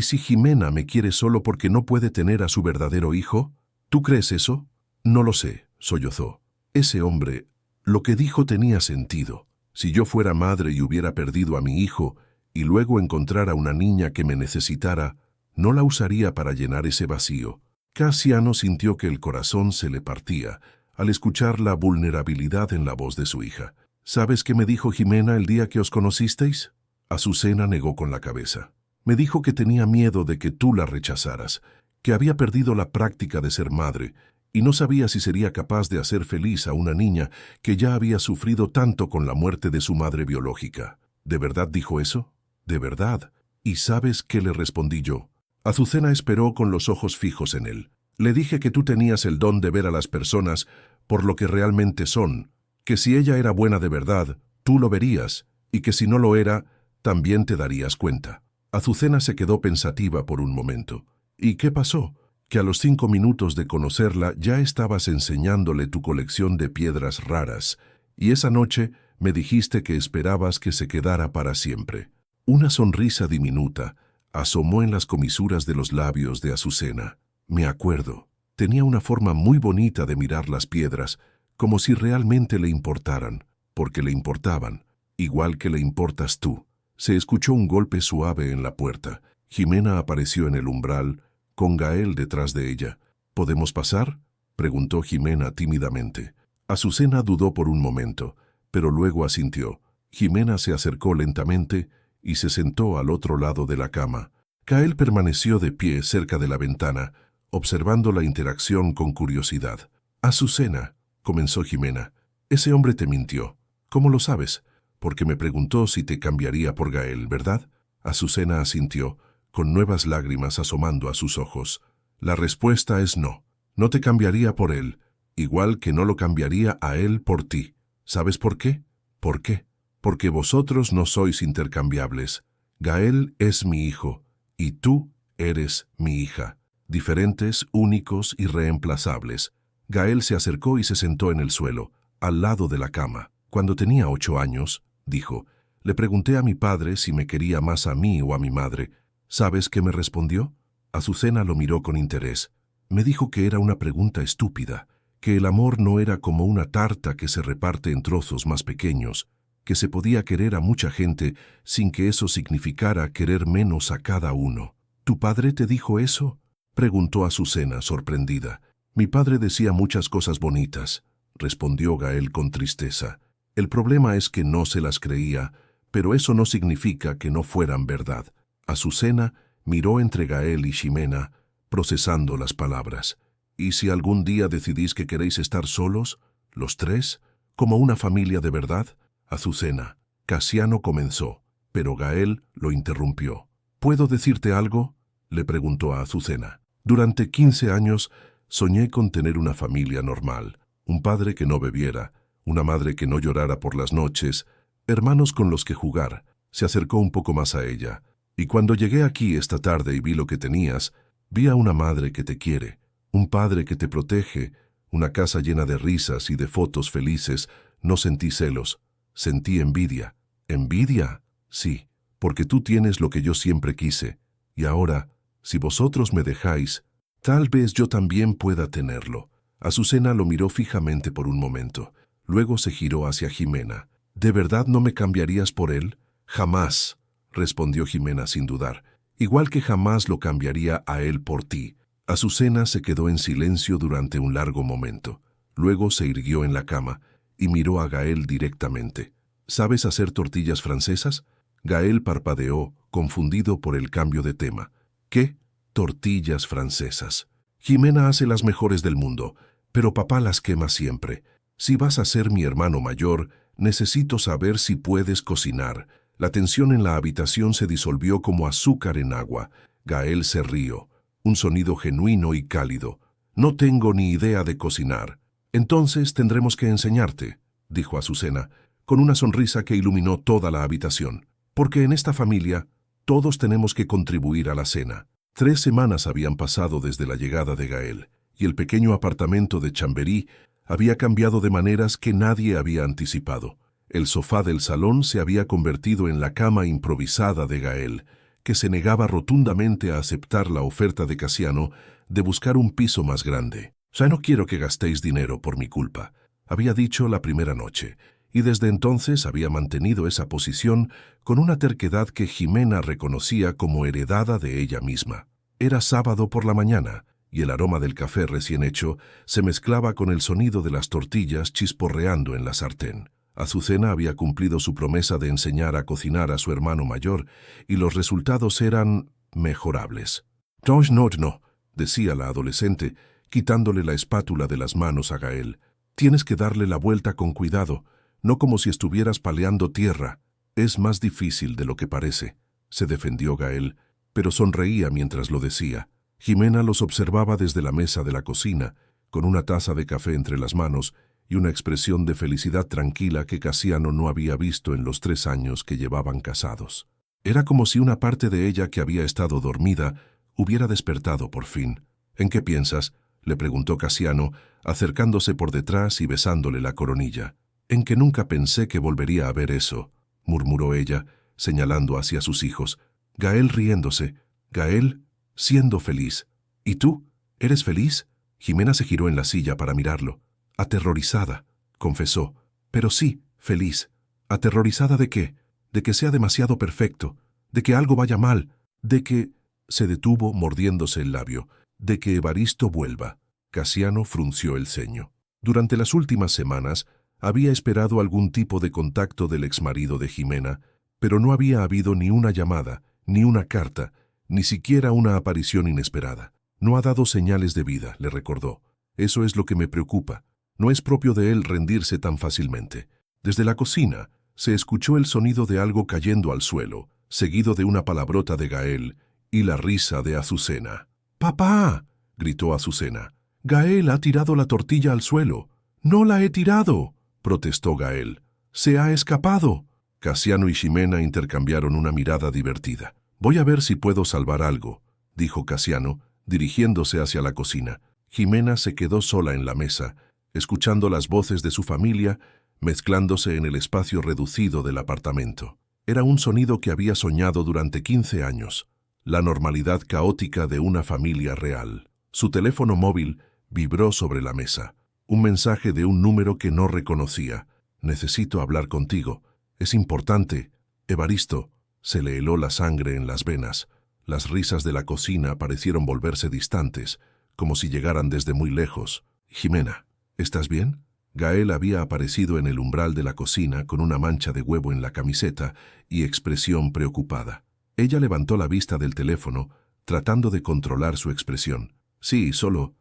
si Jimena me quiere solo porque no puede tener a su verdadero hijo? ¿Tú crees eso?» «No lo sé», sollozó. «Ese hombre, lo que dijo tenía sentido. Si yo fuera madre y hubiera perdido a mi hijo, y luego encontrara una niña que me necesitara, no la usaría para llenar ese vacío». Casiano sintió que el corazón se le partía al escuchar la vulnerabilidad en la voz de su hija. «¿Sabes qué me dijo Jimena el día que os conocisteis?» Azucena negó con la cabeza. «Me dijo que tenía miedo de que tú la rechazaras, que había perdido la práctica de ser madre, y no sabía si sería capaz de hacer feliz a una niña que ya había sufrido tanto con la muerte de su madre biológica». «¿De verdad dijo eso?» «De verdad». ¿Y sabes qué le respondí yo?» Azucena esperó con los ojos fijos en él. «Le dije que tú tenías el don de ver a las personas por lo que realmente son, que si ella era buena de verdad, tú lo verías, y que si no lo era, también te darías cuenta». Azucena se quedó pensativa por un momento. «¿Y qué pasó?» «Que a los 5 minutos de conocerla ya estabas enseñándole tu colección de piedras raras, y esa noche me dijiste que esperabas que se quedara para siempre». Una sonrisa diminuta asomó en las comisuras de los labios de Azucena. «Me acuerdo. Tenía una forma muy bonita de mirar las piedras, como si realmente le importaran, porque le importaban, igual que le importas tú». Se escuchó un golpe suave en la puerta. Jimena apareció en el umbral, con Gael detrás de ella. «¿Podemos pasar?», preguntó Jimena tímidamente. Azucena dudó por un momento, pero luego asintió. Jimena se acercó lentamente y se sentó al otro lado de la cama. Gael permaneció de pie cerca de la ventana, observando la interacción con curiosidad. «Azucena», comenzó Jimena, «ese hombre te mintió. ¿Cómo lo sabes?» «Porque me preguntó si te cambiaría por Gael, ¿verdad?» Azucena asintió, con nuevas lágrimas asomando a sus ojos. «La respuesta es no. No te cambiaría por él, igual que no lo cambiaría a él por ti. ¿Sabes por qué?» «¿Por qué?» «Porque vosotros no sois intercambiables. Gael es mi hijo, y tú eres mi hija. Diferentes, únicos y reemplazables». Gael se acercó y se sentó en el suelo, al lado de la cama. «Cuando tenía 8 años», dijo, «le pregunté a mi padre si me quería más a mí o a mi madre. ¿Sabes qué me respondió?» Azucena lo miró con interés. Me dijo que era una pregunta estúpida, que el amor no era como una tarta que se reparte en trozos más pequeños, que se podía querer a mucha gente sin que eso significara querer menos a cada uno. ¿Tu padre te dijo eso?, preguntó Azucena, sorprendida. Mi padre decía muchas cosas bonitas, respondió Gael con tristeza. El problema es que no se las creía, pero eso no significa que no fueran verdad. Azucena miró entre Gael y Ximena, procesando las palabras. ¿Y si algún día decidís que queréis estar solos, los tres, como una familia de verdad? Azucena. Casiano comenzó, pero Gael lo interrumpió. ¿Puedo decirte algo?, le preguntó a Azucena. Durante 15 años soñé con tener una familia normal, un padre que no bebiera, una madre que no llorara por las noches, hermanos con los que jugar. Se acercó un poco más a ella. Y cuando llegué aquí esta tarde y vi lo que tenías, vi a una madre que te quiere, un padre que te protege, una casa llena de risas y de fotos felices. No sentí celos, sentí envidia. ¿Envidia? Sí, porque tú tienes lo que yo siempre quise. Y ahora, si vosotros me dejáis, tal vez yo también pueda tenerlo. Azucena lo miró fijamente por un momento. Luego se giró hacia Ximena. ¿De verdad no me cambiarías por él? Jamás, respondió Ximena sin dudar. Igual que jamás lo cambiaría a él por ti. Azucena se quedó en silencio durante un largo momento. Luego se irguió en la cama y miró a Gael directamente. ¿Sabes hacer tortillas francesas? Gael parpadeó, confundido por el cambio de tema. ¿Qué? Tortillas francesas. Ximena hace las mejores del mundo, pero papá las quema siempre. Si vas a ser mi hermano mayor, necesito saber si puedes cocinar. La tensión en la habitación se disolvió como azúcar en agua. Gael se rió. Un sonido genuino y cálido. No tengo ni idea de cocinar. Entonces tendremos que enseñarte, dijo Azucena, con una sonrisa que iluminó toda la habitación. Porque en esta familia, todos tenemos que contribuir a la cena. 3 semanas habían pasado desde la llegada de Gael, y el pequeño apartamento de Chamberí había cambiado de maneras que nadie había anticipado. El sofá del salón se había convertido en la cama improvisada de Gael, que se negaba rotundamente a aceptar la oferta de Casiano de buscar un piso más grande. «Ya no quiero que gastéis dinero por mi culpa», había dicho la primera noche, y desde entonces había mantenido esa posición con una terquedad que Ximena reconocía como heredada de ella misma. Era sábado por la mañana, y el aroma del café recién hecho se mezclaba con el sonido de las tortillas chisporreando en la sartén. Azucena había cumplido su promesa de enseñar a cocinar a su hermano mayor, y los resultados eran mejorables. No, decía la adolescente, quitándole la espátula de las manos a Gael. Tienes que darle la vuelta con cuidado, no como si estuvieras paleando tierra. Es más difícil de lo que parece, se defendió Gael, pero sonreía mientras lo decía. Ximena los observaba desde la mesa de la cocina, con una taza de café entre las manos y una expresión de felicidad tranquila que Casiano no había visto en los 3 años que llevaban casados. Era como si una parte de ella que había estado dormida hubiera despertado por fin. ¿En qué piensas?, le preguntó Casiano, acercándose por detrás y besándole la coronilla. «En que nunca pensé que volvería a ver eso», murmuró ella, señalando hacia sus hijos. Gael riéndose. Gael siendo feliz. «¿Y tú? ¿Eres feliz?». Ximena se giró en la silla para mirarlo. «Aterrorizada», confesó. «Pero sí, feliz». «¿Aterrorizada de qué? De que sea demasiado perfecto, de que algo vaya mal, de que...». Se detuvo mordiéndose el labio. «De que Evaristo vuelva». Casiano frunció el ceño. Durante las últimas semanas había esperado algún tipo de contacto del exmarido de Ximena, pero no había habido ni una llamada, ni una carta, ni siquiera una aparición inesperada. «No ha dado señales de vida», le recordó. «Eso es lo que me preocupa. No es propio de él rendirse tan fácilmente». Desde la cocina se escuchó el sonido de algo cayendo al suelo, seguido de una palabrota de Gael y la risa de Azucena. «¡Papá!», gritó Azucena. «Gael ha tirado la tortilla al suelo». «No la he tirado», protestó Gael. «Se ha escapado». Casiano y Ximena intercambiaron una mirada divertida. «Voy a ver si puedo salvar algo», dijo Casiano, dirigiéndose hacia la cocina. Ximena se quedó sola en la mesa, escuchando las voces de su familia, mezclándose en el espacio reducido del apartamento. Era un sonido que había soñado durante 15 años. la normalidad caótica de una familia real. Su teléfono móvil vibró sobre la mesa. Un mensaje de un número que no reconocía. «Necesito hablar contigo. Es importante. Evaristo». Se le heló la sangre en las venas. Las risas de la cocina parecieron volverse distantes, como si llegaran desde muy lejos. «Jimena, ¿estás bien?» Gael había aparecido en el umbral de la cocina con una mancha de huevo en la camiseta y expresión preocupada. Ella levantó la vista del teléfono, tratando de controlar su expresión. Sí, solo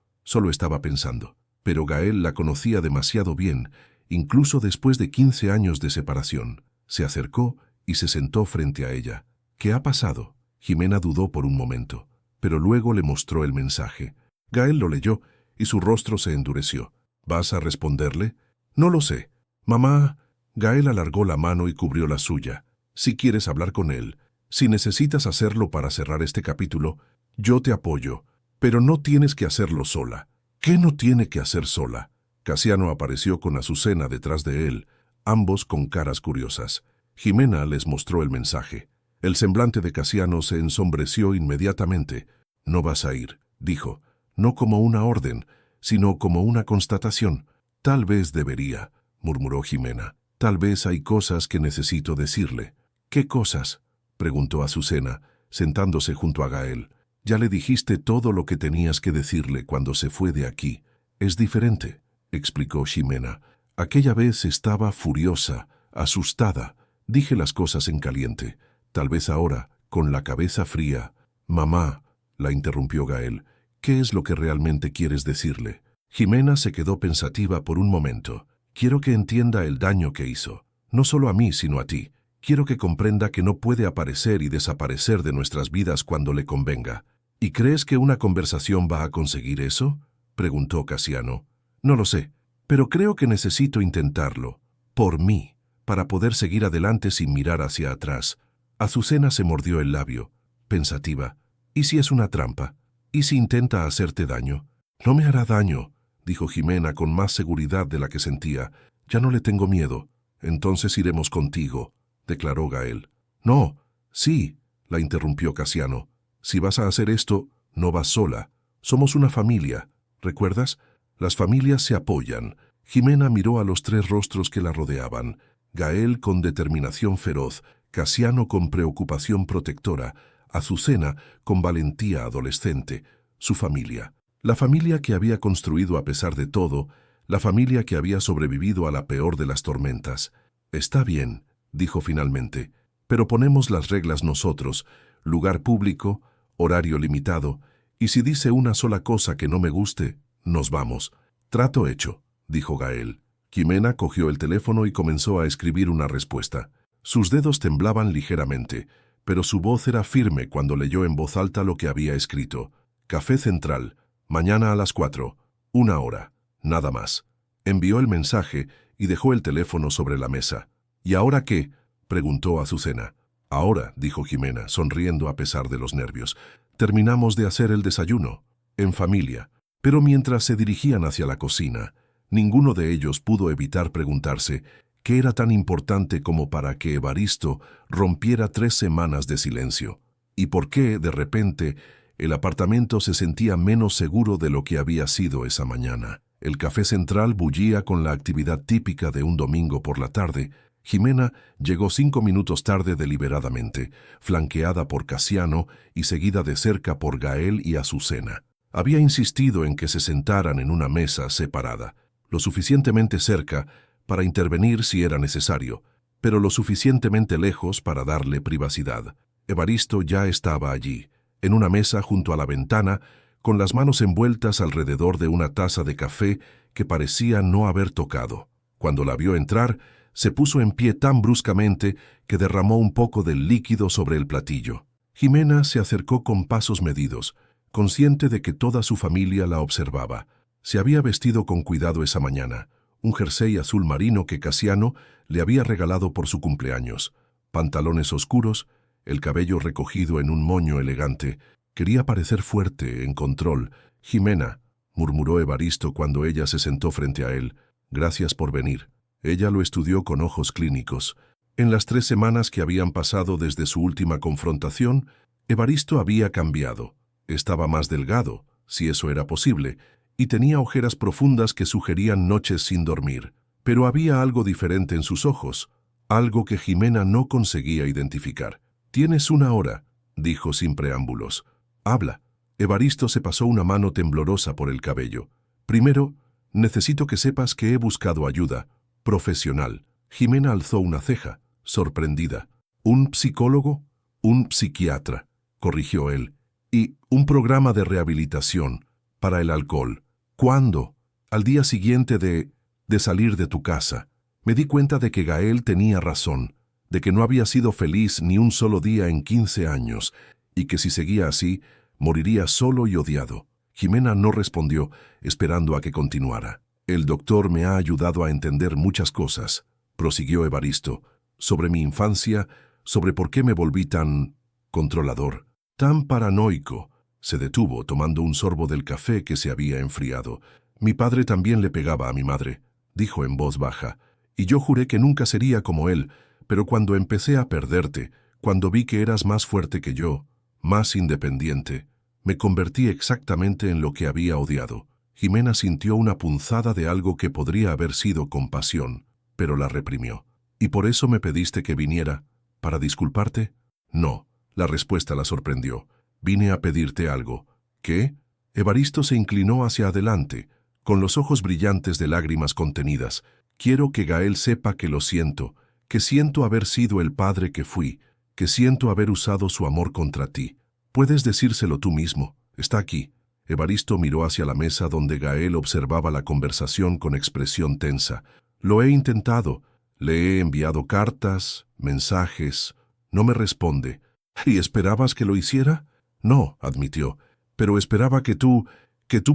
estaba pensando. Pero Gael la conocía demasiado bien, incluso después de 15 años de separación. Se acercó y se sentó frente a ella. «¿Qué ha pasado?» Jimena dudó por un momento, pero luego le mostró el mensaje. Gael lo leyó y su rostro se endureció. «¿Vas a responderle?» «No lo sé. Mamá...» Gael alargó la mano y cubrió la suya. «Si quieres hablar con él, si necesitas hacerlo para cerrar este capítulo, yo te apoyo, pero no tienes que hacerlo sola». «¿Qué no tiene que hacer sola?» Casiano apareció con Azucena detrás de él, ambos con caras curiosas. Jimena les mostró el mensaje. El semblante de Casiano se ensombreció inmediatamente. «No vas a ir», dijo, no como una orden, sino como una constatación. «Tal vez debería», murmuró Jimena. «Tal vez hay cosas que necesito decirle». «¿Qué cosas?», preguntó Azucena, sentándose junto a Gael. «Ya le dijiste todo lo que tenías que decirle cuando se fue de aquí». «Es diferente», explicó Jimena. «Aquella vez estaba furiosa, asustada. Dije las cosas en caliente. Tal vez ahora, con la cabeza fría». «Mamá», la interrumpió Gael, «¿qué es lo que realmente quieres decirle?» Jimena se quedó pensativa por un momento. «Quiero que entienda el daño que hizo. No solo a mí, sino a ti. Quiero que comprenda que no puede aparecer y desaparecer de nuestras vidas cuando le convenga». «¿Y crees que una conversación va a conseguir eso?», preguntó Casiano. «No lo sé, pero creo que necesito intentarlo. Por mí, para poder seguir adelante sin mirar hacia atrás». Azucena se mordió el labio, pensativa. «¿Y si es una trampa? ¿Y si intenta hacerte daño?» «No me hará daño», dijo Jimena con más seguridad de la que sentía. «Ya no le tengo miedo». «Entonces iremos contigo», declaró Gael. «No, sí», la interrumpió Casiano. «Si vas a hacer esto, no vas sola. Somos una familia. ¿Recuerdas? Las familias se apoyan». Jimena miró a los tres rostros que la rodeaban. Gael con determinación feroz, Casiano con preocupación protectora, Azucena con valentía adolescente. Su familia. La familia que había construido a pesar de todo, la familia que había sobrevivido a la peor de las tormentas. «Está bien», dijo finalmente, «pero ponemos las reglas nosotros, lugar público, horario limitado, y si dice una sola cosa que no me guste, nos vamos». «Trato hecho», dijo Gael. Jimena cogió el teléfono y comenzó a escribir una respuesta. Sus dedos temblaban ligeramente, pero su voz era firme cuando leyó en voz alta lo que había escrito. «Café Central, mañana a las 4, 1 hora, nada más». Envió el mensaje y dejó el teléfono sobre la mesa. «¿Y ahora qué?», preguntó Azucena. «Ahora», dijo Jimena, sonriendo a pesar de los nervios, «terminamos de hacer el desayuno, en familia». Pero mientras se dirigían hacia la cocina, ninguno de ellos pudo evitar preguntarse qué era tan importante como para que Evaristo rompiera 3 semanas de silencio, y por qué, de repente, el apartamento se sentía menos seguro de lo que había sido esa mañana. El café central bullía con la actividad típica de un domingo por la tarde. Jimena llegó 5 minutos tarde deliberadamente, flanqueada por Casiano y seguida de cerca por Gael y Azucena. Había insistido en que se sentaran en una mesa separada, lo suficientemente cerca para intervenir si era necesario, pero lo suficientemente lejos para darle privacidad. Evaristo ya estaba allí, en una mesa junto a la ventana, con las manos envueltas alrededor de una taza de café que parecía no haber tocado. Cuando la vio entrar, se puso en pie tan bruscamente que derramó un poco del líquido sobre el platillo. Jimena se acercó con pasos medidos, consciente de que toda su familia la observaba. Se había vestido con cuidado esa mañana, un jersey azul marino que Casiano le había regalado por su cumpleaños, pantalones oscuros, el cabello recogido en un moño elegante. Quería parecer fuerte, en control. «Jimena», murmuró Evaristo cuando ella se sentó frente a él, «gracias por venir». Ella lo estudió con ojos clínicos. En las 3 semanas que habían pasado desde su última confrontación, Evaristo había cambiado. Estaba más delgado, si eso era posible, y tenía ojeras profundas que sugerían noches sin dormir. Pero había algo diferente en sus ojos, algo que Jimena no conseguía identificar. «Tienes una hora», dijo sin preámbulos. «Habla». Evaristo se pasó una mano temblorosa por el cabello. «Primero, necesito que sepas que he buscado ayuda, profesional». Jimena alzó una ceja, sorprendida. «¿Un psicólogo?» «Un psiquiatra», corrigió él. «Y un programa de rehabilitación para el alcohol». «¿Cuándo?» «Al día siguiente de salir de tu casa. Me di cuenta de que Gael tenía razón, de que no había sido feliz ni un solo día en 15 años, y que si seguía así, moriría solo y odiado». Jimena no respondió, esperando a que continuara. «El doctor me ha ayudado a entender muchas cosas», prosiguió Evaristo, «sobre mi infancia, sobre por qué me volví tan controlador, tan paranoico». Se detuvo tomando un sorbo del café que se había enfriado. «Mi padre también le pegaba a mi madre», dijo en voz baja, «y yo juré que nunca sería como él, pero cuando empecé a perderte, cuando vi que eras más fuerte que yo, más independiente, me convertí exactamente en lo que había odiado». Jimena sintió una punzada de algo que podría haber sido compasión, pero la reprimió. «¿Y por eso me pediste que viniera? ¿Para disculparte?» «No», la respuesta la sorprendió. «Vine a pedirte algo». «¿Qué?» Evaristo se inclinó hacia adelante, con los ojos brillantes de lágrimas contenidas. «Quiero que Gael sepa que lo siento, que siento haber sido el padre que fui, que siento haber usado su amor contra ti. Puedes decírselo tú mismo, está aquí». Evaristo miró hacia la mesa donde Gael observaba la conversación con expresión tensa. «Lo he intentado, le he enviado cartas, mensajes, no me responde». «¿Y esperabas que lo hiciera?» «No», admitió, «pero esperaba que tú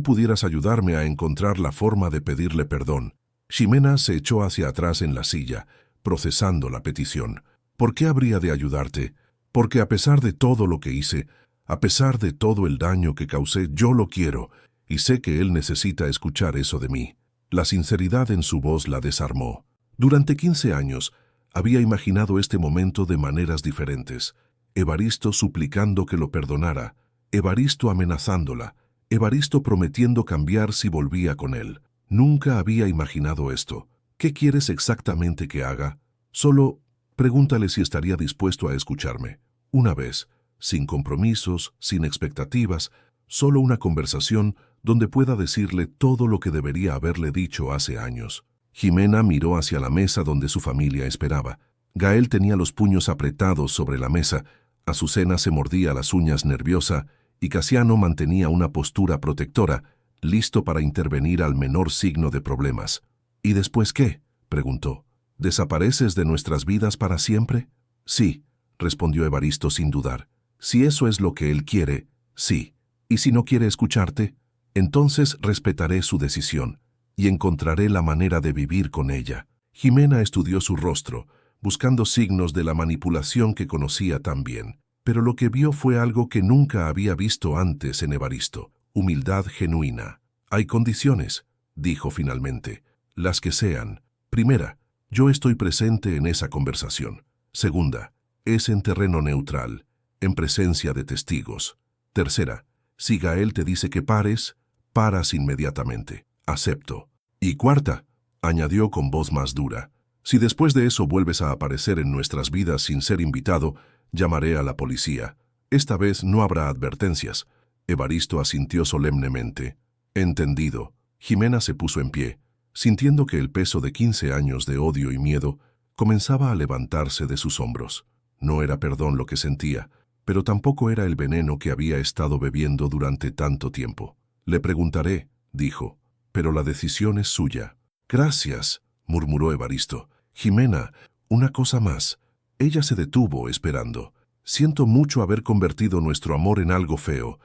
pudieras ayudarme a encontrar la forma de pedirle perdón». Jimena se echó hacia atrás en la silla, procesando la petición. «¿Por qué habría de ayudarte? Porque a pesar de todo lo que hice, a pesar de todo el daño que causé, yo lo quiero, y sé que él necesita escuchar eso de mí». La sinceridad en su voz la desarmó. Durante 15 años había imaginado este momento de maneras diferentes. Evaristo suplicando que lo perdonara, Evaristo amenazándola, Evaristo prometiendo cambiar si volvía con él. Nunca había imaginado esto. «¿Qué quieres exactamente que haga?» «Solo pregúntale si estaría dispuesto a escucharme. Una vez, sin compromisos, sin expectativas, solo una conversación donde pueda decirle todo lo que debería haberle dicho hace años». Jimena miró hacia la mesa donde su familia esperaba. Gael tenía los puños apretados sobre la mesa, Azucena se mordía las uñas nerviosa y Casiano mantenía una postura protectora, listo para intervenir al menor signo de problemas. «¿Y después qué?», preguntó. «¿Desapareces de nuestras vidas para siempre?» «Sí», respondió Evaristo sin dudar. «Si eso es lo que él quiere, sí. ¿Y si no quiere escucharte? Entonces respetaré su decisión y encontraré la manera de vivir con ella». Jimena estudió su rostro, buscando signos de la manipulación que conocía tan bien. Pero lo que vio fue algo que nunca había visto antes en Evaristo: humildad genuina. «Hay condiciones», dijo finalmente, «las que sean. Primera, yo estoy presente en esa conversación. Segunda, es en terreno neutral, en presencia de testigos. Tercera, si Gael te dice que pares, paras inmediatamente. Acepto. Y cuarta», añadió con voz más dura, «si después de eso vuelves a aparecer en nuestras vidas sin ser invitado, llamaré a la policía. Esta vez no habrá advertencias». Evaristo asintió solemnemente. «Entendido». Jimena se puso en pie, sintiendo que el peso de 15 años de odio y miedo comenzaba a levantarse de sus hombros. No era perdón lo que sentía, pero tampoco era el veneno que había estado bebiendo durante tanto tiempo. «Le preguntaré», dijo, «pero la decisión es suya». «Gracias», murmuró Evaristo. «Jimena, una cosa más». Ella se detuvo esperando. «Siento mucho haber convertido nuestro amor en algo feo.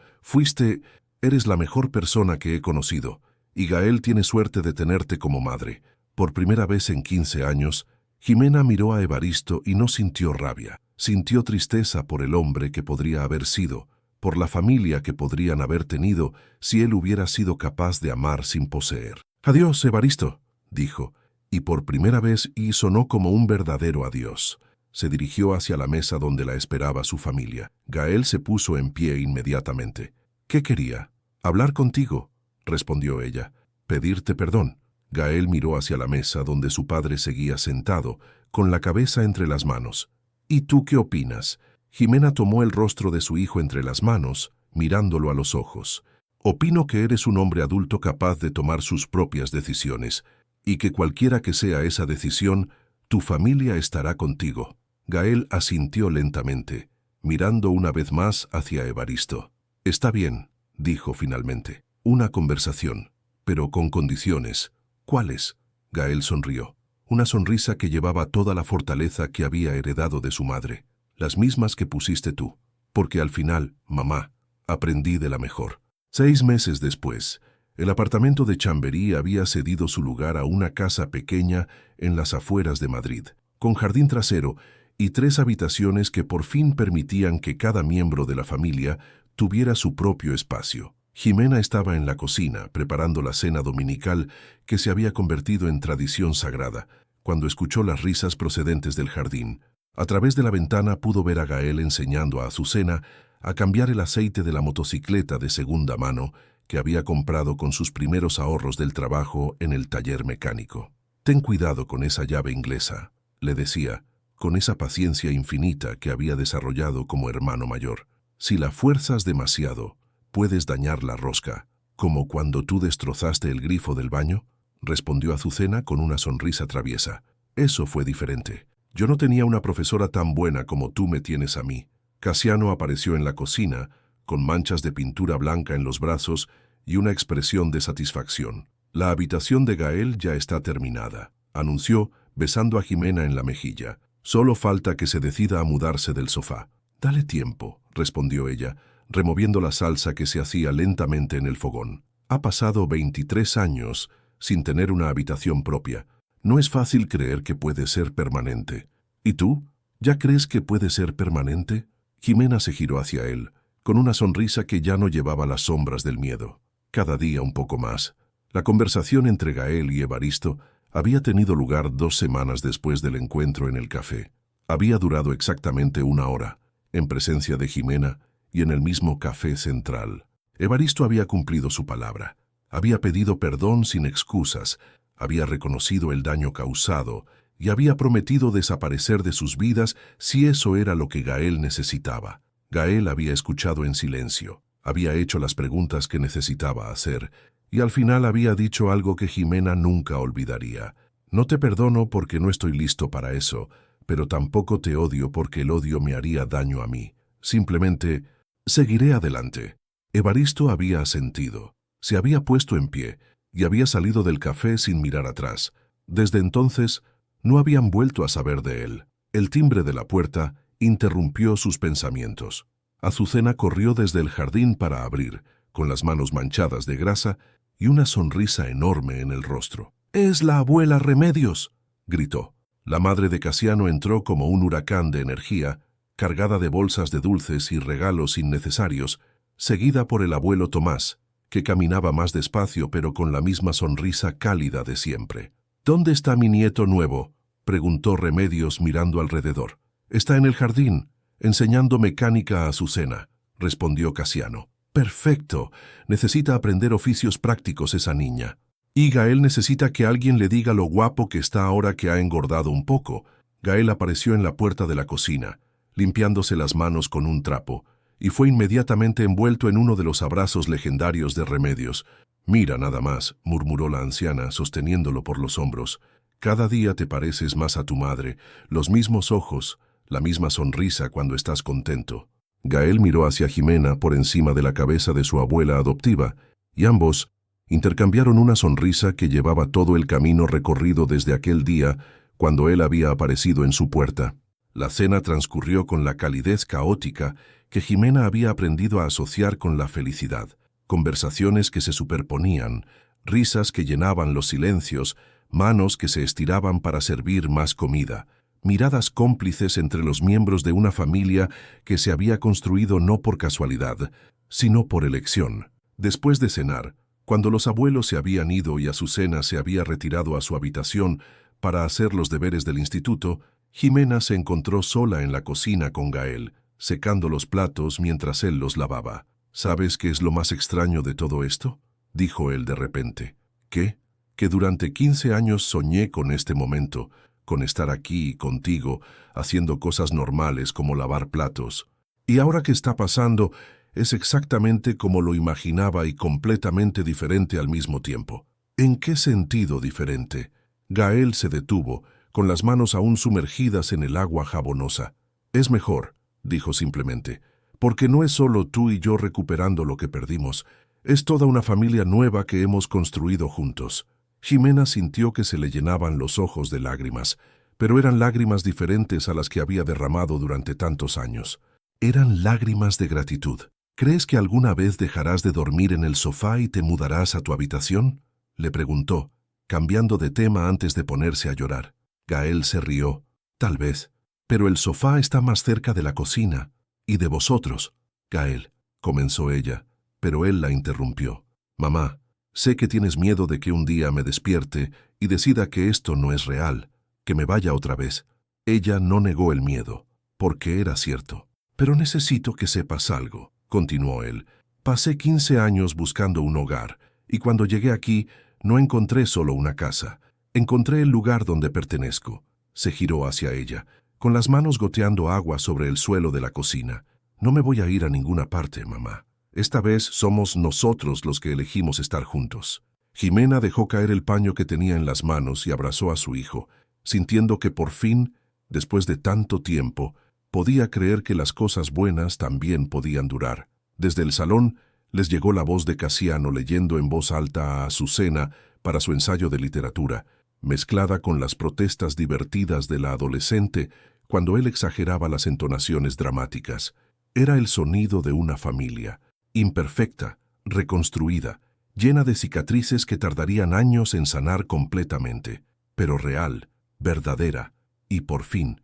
Eres la mejor persona que he conocido, y Gael tiene suerte de tenerte como madre». Por primera vez en 15 años, Jimena miró a Evaristo y no sintió rabia. Sintió tristeza por el hombre que podría haber sido, por la familia que podrían haber tenido si él hubiera sido capaz de amar sin poseer. «Adiós, Evaristo», dijo, y por primera vez sonó como un verdadero adiós. Se dirigió hacia la mesa donde la esperaba su familia. Gael se puso en pie inmediatamente. ¿Qué quería? Hablar contigo, respondió ella. Pedirte perdón. Gael miró hacia la mesa donde su padre seguía sentado, con la cabeza entre las manos. ¿Y tú qué opinas? Jimena tomó el rostro de su hijo entre las manos, mirándolo a los ojos. Opino que eres un hombre adulto capaz de tomar sus propias decisiones, y que cualquiera que sea esa decisión, tu familia estará contigo. Gael asintió lentamente, mirando una vez más hacia Evaristo. Está bien, dijo finalmente. Una conversación, pero con condiciones. ¿Cuáles? Gael sonrió. Una sonrisa que llevaba toda la fortaleza que había heredado de su madre. Las mismas que pusiste tú. Porque al final, mamá, aprendí de la mejor. 6 meses después, el apartamento de Chamberí había cedido su lugar a una casa pequeña en las afueras de Madrid, con jardín trasero y 3 habitaciones que por fin permitían que cada miembro de la familia tuviera su propio espacio. Jimena estaba en la cocina, preparando la cena dominical que se había convertido en tradición sagrada, cuando escuchó las risas procedentes del jardín. A través de la ventana pudo ver a Gael enseñando a Azucena a cambiar el aceite de la motocicleta de segunda mano que había comprado con sus primeros ahorros del trabajo en el taller mecánico. «Ten cuidado con esa llave inglesa», le decía, con esa paciencia infinita que había desarrollado como hermano mayor. «Si la fuerzas demasiado, puedes dañar la rosca, como cuando tú destrozaste el grifo del baño», respondió Azucena con una sonrisa traviesa. «Eso fue diferente. Yo no tenía una profesora tan buena como tú me tienes a mí». Casiano apareció en la cocina, con manchas de pintura blanca en los brazos y una expresión de satisfacción. «La habitación de Gael ya está terminada», anunció, besando a Jimena en la mejilla. «Solo falta que se decida a mudarse del sofá». «Dale tiempo», respondió ella, removiendo la salsa que se hacía lentamente en el fogón. «Ha pasado 23 años sin tener una habitación propia. No es fácil creer que puede ser permanente». «¿Y tú? ¿Ya crees que puede ser permanente?» Jimena se giró hacia él, con una sonrisa que ya no llevaba las sombras del miedo. «Cada día un poco más». La conversación entre Gael y Evaristo había tenido lugar 2 semanas después del encuentro en el café. Había durado exactamente 1 hora, en presencia de Jimena y en el mismo café central. Evaristo había cumplido su palabra. Había pedido perdón sin excusas, había reconocido el daño causado y había prometido desaparecer de sus vidas si eso era lo que Gael necesitaba. Gael había escuchado en silencio, había hecho las preguntas que necesitaba hacer y al final había dicho algo que Jimena nunca olvidaría. «No te perdono porque no estoy listo para eso, pero tampoco te odio porque el odio me haría daño a mí. Simplemente, seguiré adelante». Evaristo había asentido, se había puesto en pie y había salido del café sin mirar atrás. Desde entonces, no habían vuelto a saber de él. El timbre de la puerta interrumpió sus pensamientos. Azucena corrió desde el jardín para abrir, con las manos manchadas de grasa y una sonrisa enorme en el rostro. «¡Es la abuela Remedios!», gritó. La madre de Casiano entró como un huracán de energía, cargada de bolsas de dulces y regalos innecesarios, seguida por el abuelo Tomás, que caminaba más despacio pero con la misma sonrisa cálida de siempre. «¿Dónde está mi nieto nuevo?», preguntó Remedios mirando alrededor. «Está en el jardín, enseñando mecánica a Azucena», respondió Casiano. «Perfecto. Necesita aprender oficios prácticos esa niña. Y Gael necesita que alguien le diga lo guapo que está ahora que ha engordado un poco». Gael apareció en la puerta de la cocina, limpiándose las manos con un trapo, y fue inmediatamente envuelto en uno de los abrazos legendarios de Remedios. «Mira nada más», murmuró la anciana, sosteniéndolo por los hombros. «Cada día te pareces más a tu madre, los mismos ojos, la misma sonrisa cuando estás contento». Gael miró hacia Jimena por encima de la cabeza de su abuela adoptiva, y ambos intercambiaron una sonrisa que llevaba todo el camino recorrido desde aquel día cuando él había aparecido en su puerta. La cena transcurrió con la calidez caótica que Jimena había aprendido a asociar con la felicidad. Conversaciones que se superponían, risas que llenaban los silencios, manos que se estiraban para servir más comida, miradas cómplices entre los miembros de una familia que se había construido no por casualidad, sino por elección. Después de cenar, cuando los abuelos se habían ido y Azucena se había retirado a su habitación para hacer los deberes del instituto, Jimena se encontró sola en la cocina con Gael, secando los platos mientras él los lavaba. ¿Sabes qué es lo más extraño de todo esto?, dijo él de repente. ¿Qué? Que durante 15 años soñé con este momento, con estar aquí contigo, haciendo cosas normales como lavar platos. Y ahora que está pasando, es exactamente como lo imaginaba y completamente diferente al mismo tiempo. ¿En qué sentido diferente? Gael se detuvo, con las manos aún sumergidas en el agua jabonosa. Es mejor, dijo simplemente, porque no es solo tú y yo recuperando lo que perdimos, es toda una familia nueva que hemos construido juntos. Jimena sintió que se le llenaban los ojos de lágrimas, pero eran lágrimas diferentes a las que había derramado durante tantos años. Eran lágrimas de gratitud. ¿Crees que alguna vez dejarás de dormir en el sofá y te mudarás a tu habitación?, le preguntó, cambiando de tema antes de ponerse a llorar. Gael se rió. Tal vez. Pero el sofá está más cerca de la cocina. Y de vosotros. Gael, comenzó ella, pero él la interrumpió. Mamá, sé que tienes miedo de que un día me despierte y decida que esto no es real, que me vaya otra vez. Ella no negó el miedo, porque era cierto. Pero necesito que sepas algo, continuó él. Pasé 15 años buscando un hogar, y cuando llegué aquí, no encontré solo una casa. Encontré el lugar donde pertenezco. Se giró hacia ella, con las manos goteando agua sobre el suelo de la cocina. No me voy a ir a ninguna parte, mamá. Esta vez somos nosotros los que elegimos estar juntos. Jimena dejó caer el paño que tenía en las manos y abrazó a su hijo, sintiendo que por fin, después de tanto tiempo, podía creer que las cosas buenas también podían durar. Desde el salón les llegó la voz de Casiano leyendo en voz alta a Azucena para su ensayo de literatura, mezclada con las protestas divertidas de la adolescente cuando él exageraba las entonaciones dramáticas. Era el sonido de una familia, imperfecta, reconstruida, llena de cicatrices que tardarían años en sanar completamente, pero real, verdadera, y por fin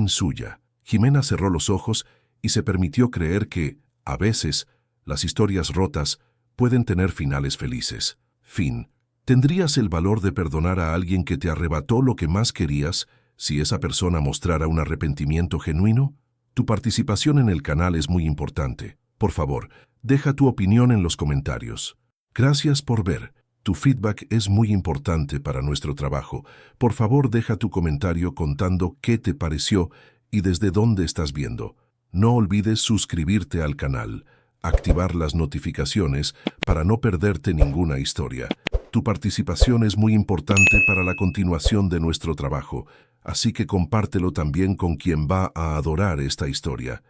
suya. Jimena cerró los ojos y se permitió creer que, a veces, las historias rotas pueden tener finales felices. Fin. ¿Tendrías el valor de perdonar a alguien que te arrebató lo que más querías si esa persona mostrara un arrepentimiento genuino? Tu participación en el canal es muy importante. Por favor, deja tu opinión en los comentarios. Gracias por ver. Tu feedback es muy importante para nuestro trabajo. Por favor, deja tu comentario contando qué te pareció y desde dónde estás viendo. No olvides suscribirte al canal, activar las notificaciones para no perderte ninguna historia. Tu participación es muy importante para la continuación de nuestro trabajo, así que compártelo también con quien va a adorar esta historia.